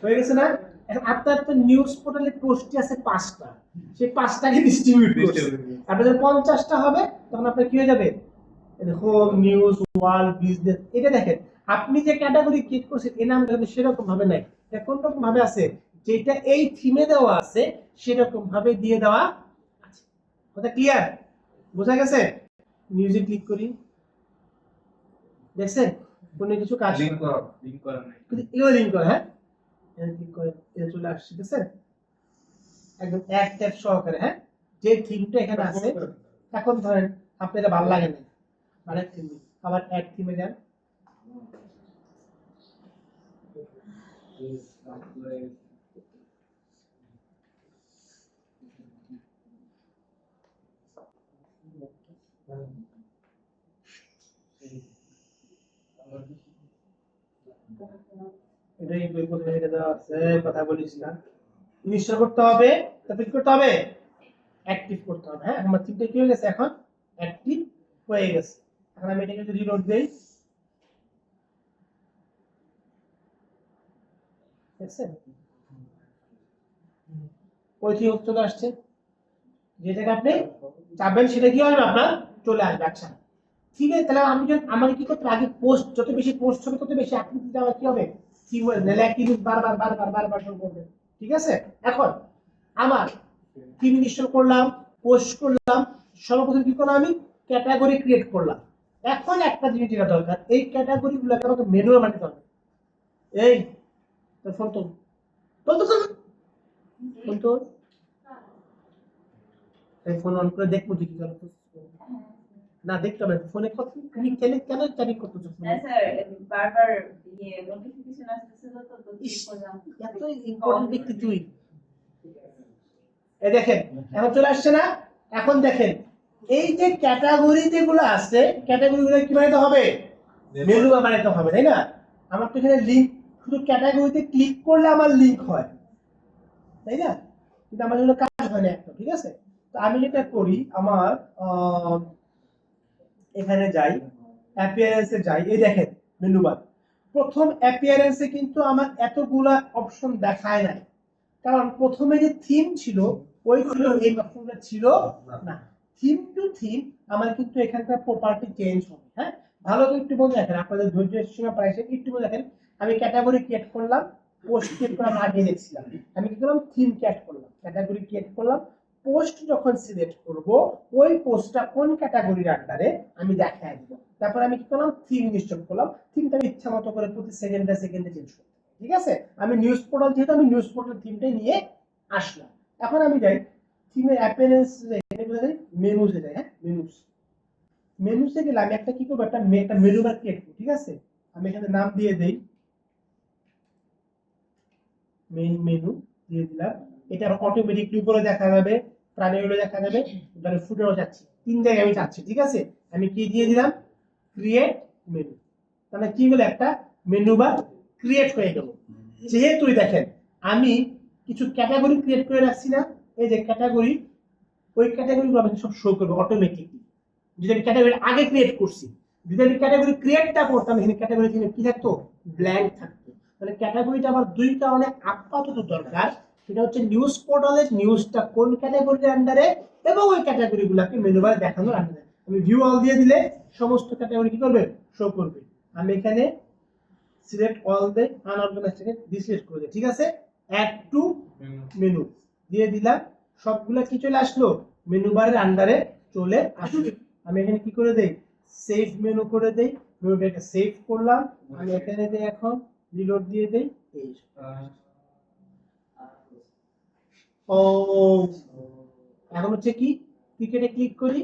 হয়ে গেছে না। এখন আপনার তো নিউজ পোর্টালে পোস্টই আছে 5টা, সেই 5টাকে ডিস্ট্রিবিউট করছে। আপনার যখন 50টা হবে তখন আপনার কি হয়ে যাবে, হোম, নিউজ, ওয়ার্ল্ড, বিজনেস, এটা দেখেন আপনি যে ক্যাটাগরি ক্রিয়েট করছেন এই নামটা কিন্তু সেরকম ভাবে নাই, এটা কোন রকম ভাবে আছে, যেটা এই থিমে দেওয়া আছে সেরকম ভাবে দিয়ে দেওয়া আছে। কথা ক্লিয়ার, বোঝা গেছে? নিউজে ক্লিক করি, দেখছেন কোনো কিছু কাজ লিংক করা, লিংক করা নাই। কিন্তু এও লিংক করে, হ্যাঁ ক্লিক করে এটা চলে আসছে, দেখছেন একদম এক ট্যাব সহকারে। হ্যাঁ, যে থিমটা এখানে আছে, এখন ধরেন আপনার এটা ভালো লাগে না, আরেক থিম আবার এক থিমে যান, এটাই বই পড়ে এটা দেওয়া আছে, কথা বলিস না, ইনস্টল করতে হবে, তারপর কি করতে হবে, অ্যাক্টিভ করতে হবে। হ্যাঁ, আমার থিমটা কি হয়ে গেছে, এখন অ্যাক্টিভ হয়ে গেছে। এখন আমি এটাকে যদি রিলোড দেই, দেখছেন ওই থিম চলে আসছে, যেটাকে আপনি চাপবেন সেটা কি হবে আপনার চলে আসবে। আচ্ছা ঠিক আছে, তাহলে আমি যখন আমাকে কি করতে হবে, আগে পোস্ট, যত বেশি পোস্ট হবে তত বেশি আকৃতিটা আমার কি হবে, থিম হয়ে নাহলে একই জিনিস বারবার বারবার বারবার শো করবে। ঠিক আছে, এখন আমার থিম ইনস্টল করলাম, পোস্ট করলাম, সর্বপ্রথম কি করলাম, আমি ক্যাটাগরি ক্রিয়েট করলাম। এখন একটা জিনিস যেটা দরকার, এই ক্যাটাগরি গুলোকে আমাকে মেনুতে বানাতে হবে। এই তোর ফোন তো ফোন তো ফোন তো এই ফোন অন করে দেখবো তুই কি করছিস না, দেখতে হবে ফোনে কত তুমি কেন চ্যাটিং করতেছো ফোনে? না স্যার, বারবার নোটিফিকেশন আসতেছিল তো ইস, চেক করলাম। এত ইম্পর্টেন্ট ব্যক্তি তুই। এই দেখেন এখন চলে আসছে না, এখন দেখেন এই যে ক্যাটাগরি যেগুলো আছে, ক্যাটাগরি গুলো কি বানাতে হবে, মেনু বানাতে হবে, তাই না? আমার তো এখানে লিংক, শুধু ক্যাটাগরিতে ক্লিক করলে আমার লিংক হয়, তাই না? কিন্তু আমার জন্য কাজ হয় না একটা। ঠিক আছে, তো আমি যেটা করি, আমার এখানে যাই, অ্যাপিয়ারেন্সে যাই, এই দেখেন মেনু বার, প্রথম অ্যাপিয়ারেন্সে কিন্তু আমার এতগুলা অপশন দেখায় নাই, কারণ প্রথমে যে থিম ছিল ওই ছিল এই অপশনটা ছিল না। থিম টু থিম আমার কিন্তু এখানকার প্রপার্টি চেঞ্জ হবে। হ্যাঁ, ভালো করে একটু বলে দেখেন, আপনাদের ধৈর্যের সীমা প্রায় শেষ, একটু বলে দেখেন। আমি ক্যাটাগরি ক্রিয়েট করলাম, পোস্ট ক্রিয়েট করার আগে দেখছিলাম, আমি কি করলাম, থিম ক্রিয়েট করলাম, ক্যাটাগরি ক্রিয়েট করলাম, পোস্ট যখন সিলেক্ট করব ওই পোস্টটা কোন ক্যাটাগরির আন্ডারে আমি দেখায় দিব। তারপর আমি কি করলাম, থিম ইনস্টল করলাম, থিমটা আমি ইচ্ছা মতো করে প্রতি সেকেন্ডে সেকেন্ডে চেঞ্জ করব। ঠিক আছে, আমি নিউজ পোর্টাল, যেহেতু আমি নিউজ পোর্টাল থিমটাই নিয়ে আসলাম। এখন আমি যাই থিমের অ্যাপিয়ারেন্স, এখানে বলে যাই মেনুসে যাই। হ্যাঁ, মেনুসে গেলে আমি একটা কি করব, একটা মেনু বার ক্রিয়েট করব। ঠিক আছে, আমি এখানে নাম দিয়ে দেই, মেইন মেনু দিয়ে দিলাম। এটা অটোমেটিকলি উপরে দেখা যাবে, প্রাইমারিও দেখা যাবে, তাহলে ফুটারও যাচ্ছে, তিন জায়গায় আমি চাচ্ছি। ঠিক আছে, আমি কি দিয়ে দিলাম, ক্রিয়েট মেনু, তাহলে কি হলো, একটা মেনু বার ক্রিয়েট হয়ে গেল। যেহেতু দেখেন আমি কিছু ক্যাটাগরি ক্রিয়েট করে রাখছি না, এই যে ক্যাটাগরি, ওই ক্যাটাগরিগুলো আমাকে সব শো করবে অটোমেটিকলি, যদি আমি ক্যাটাগরি আগে ক্রিয়েট করছি। যদি আমি ক্যাটাগরি ক্রিয়েটটা করতাম, এখানে ক্যাটাগরি কি থাকতো, ব্ল্যাঙ্ক থাকতো। তাহলে ক্যাটাগরিটা আমার দুই কারণে আপাতত দরকার, সেটা হচ্ছে নিউজ পোর্টালের নিউজটা কোন ক্যাটাগরির আন্ডারে, এবং ওই ক্যাটাগরিগুলোকে মেনু বারে দেখানোর আন্ডারে। আমি ভিউ অল দিয়ে দিলে সমস্ত ক্যাটাগরি কি করবে, শো করবে। আমি এখানে সিলেক্ট অল দে আনঅর্গানাইজড থেকে ডিসিলেক্ট করে দিই। ঠিক আছে, অ্যাড টু মেনু দিয়ে দিলাম, সবগুলা কি চলে আসলো, মেনু বারের আন্ডারে চলে আসলো। আমি এখানে কি করে দেই, সেভ মেনু করে দেই, মেনুটাকে সেভ করলাম, আমি এখানে দেই, এখন রিলোড দিয়ে দেই। এই ও, এখন হচ্ছে কি, ক্রিকেটে ক্লিক করি,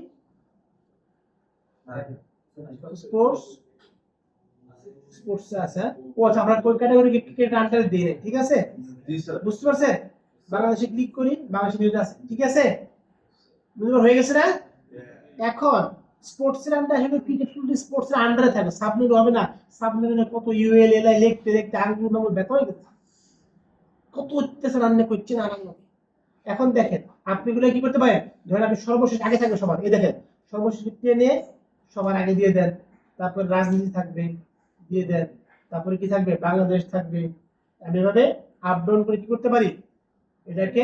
স্পোর্টস, স্পোর্টস আছে। ও আচ্ছা, আমরা কোন ক্যাটাগরি ক্রিকেট আন্ডারে দেই না। ঠিক আছে, জি স্যার। বুঝতে পারছেন? বাংলাদেশে ক্লিক করি, বাংলাদেশে নিউজ আছে। ঠিক আছে, বুঝতে হয়ে গেছে না? এখন স্পোর্টস এর আন্ডারে আসলে ক্রিকেট ফুল স্পোর্টস এর আন্ডারে থাকবে, সাবমেনু হবে না। সাবমেনুনে কত ইউএল এলআই লিখতে লিখতে আঙ্গুল নাম্বার ব্যথা হয়ে গেছে, কত অত্যাচার রান্না করছে না আরাম লাগে। এখন দেখেন আপনি এগুলো কি করতে পারেন, ধরেন আপনি সর্বশেষ আগে থাকবে সবার, এই দেখেন সর্বশেষ টেনে সবার আগে দিয়ে দেন, তারপর রাজনীতি থাকবে দিয়ে দেন, তারপরে কি থাকবে, বাংলাদেশ থাকবে। আমি এভাবে আপ ডাউন করে কি করতে পারি, এটাকে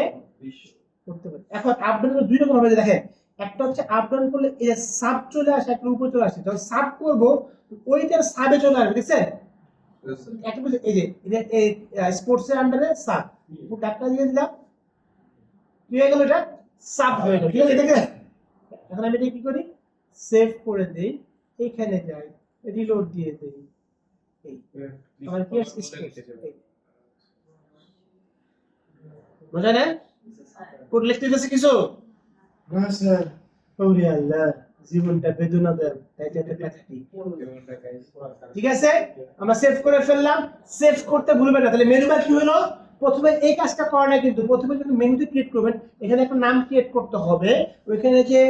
করতে পারি। এখন আপ ডাউন দুই রকম হবে, দেখেন একটা হচ্ছে আপ ডাউন করলে এই সাব চলে আসে, একটা উপরে চলে আসে। যখন সাব করব ওইটার সাবে চলে আসবে, দেখছেন একটা বুঝে এই যে এই স্পোর্টস এর আন্ডারে সাব ডাক্তার দিয়ে দিলাম, কি হয়ে গেল, এটা সাব হয়ে গেল। ঠিক আছে, দেখেন এখন আমি এটা কি করি, সেভ করে দেই, এখানে যাই, রিলোড দিয়ে দেই, এই আমার কি আছে স্পোর্টস। বুঝা না কোড লিখতে গেছে কিছু না স্যার, ওরে আল্লাহ জীবনটা বেদনাদায়ক, তাই তো একটা কথা ঠিক। ঠিক আছে, আমরা সেভ করে ফেললাম। সেভ করতে ভুলবেন না। তাহলে মেনু বার কি হলো, প্রথমে এই কাজটা করা না, কিন্তু প্রথমে যখন মেনুতে ক্রিয়েট করবেন এখানে একটা নাম ক্রিয়েট করতে হবে। ওইখানে যে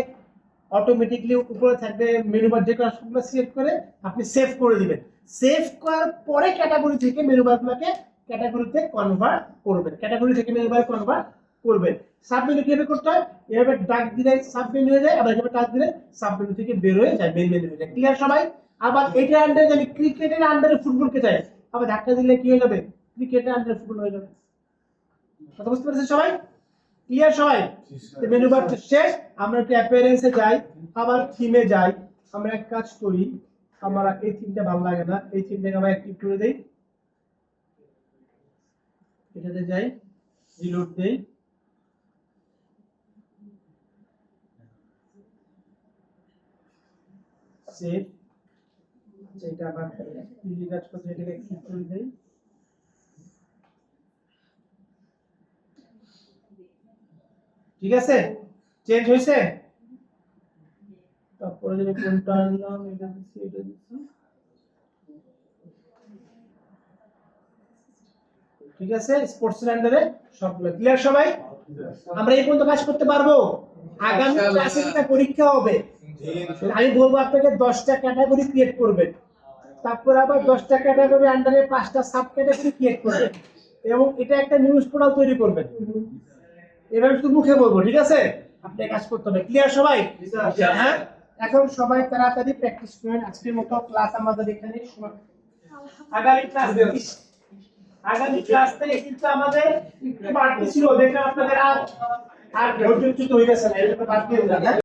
অটোমেটিকলি উপরে থাকবে মেনু বার, যে কাজগুলো সিলেক্ট করে আপনি সেভ করে দিবেন। সেভ করার পরে ক্যাটাগরি থেকে মেনু বারগুলোকে ক্যাটাগরিতে কনভার্ট করবেন, ক্যাটাগরি থেকে মেনু বার কনভার্ট করবেন। সাব মেনু কিভাবে করতে হয়, এভাবে ডাক দিলে সাব মেনু হয়ে যায়, আবার এভাবে টাচ দিলে সাব মেনু থেকে বের হয়ে যায়, মেইন মেনু হয়ে যায়। ক্লিয়ার সবাই? আবার এটার আন্ডারে আমি ক্রিকেটের আন্ডারে ফুটবলকে চাই, আবার ধাক্কা দিলে কি হয়ে যাবে, ক্রিকেটের আন্ডারে ফুটবল হয়ে যাবে। কথা বুঝতে পেরেছেন সবাই? ক্লিয়ার সবাই? মেনু বার শেষ। আমরা একটু অ্যাপিয়ারেন্সে যাই, আবার থিমে যাই। আমরা এক কাজ করি, আমার এই থিমটা ভালো লাগে না, এই থিমটাকে আমরা অ্যাক্টিভ করে দেই, এটাতে যাই, রিলোড দেই, সেভ, যেটা আবার ইজি কাজ করতে, এটাকে অ্যাক্টিভ করে দেই। ঠিক আছে, চেঞ্জ হয়েছে। তারপরে যদি কোনটা আনলাম, এটা দিচ্ছি, এটা দিচ্ছি। ঠিক আছে, স্পোর্টস আন্ডারে সবগুলো ক্লিয়ার সবাই? আমরা এই পর্যন্ত কাজ করতে পারবো। আগামী ক্লাসে যেটা পরীক্ষা হবে, আমি বলবো আপনাকে 10টা ক্যাটাগরি ক্রিয়েট করবেন, তারপর আবার 10টা ক্যাটাগরি আন্ডারে 5টা সাব ক্যাটাগরি ক্রিয়েট করবেন, এবং এটা একটা নিউজ পোর্টাল তৈরি করবেন। এবার শুধু মুখে বলবো, ঠিক আছে? আপনি কাজ করতে হবে। ক্লিয়ার সবাই? হ্যাঁ, এখন সবাই তাড়াতাড়ি প্র্যাকটিস করেন। আজকের মতো ক্লাস আমাদের এখানে আগামী ক্লাস থেকে কিন্তু আমাদের একটু বাড়তি ছিল, দেখলাম আপনাদের আর ধৈর্যচ্যুত হয়ে গেছে না, এটা বাদ দিয়ে দিলাম।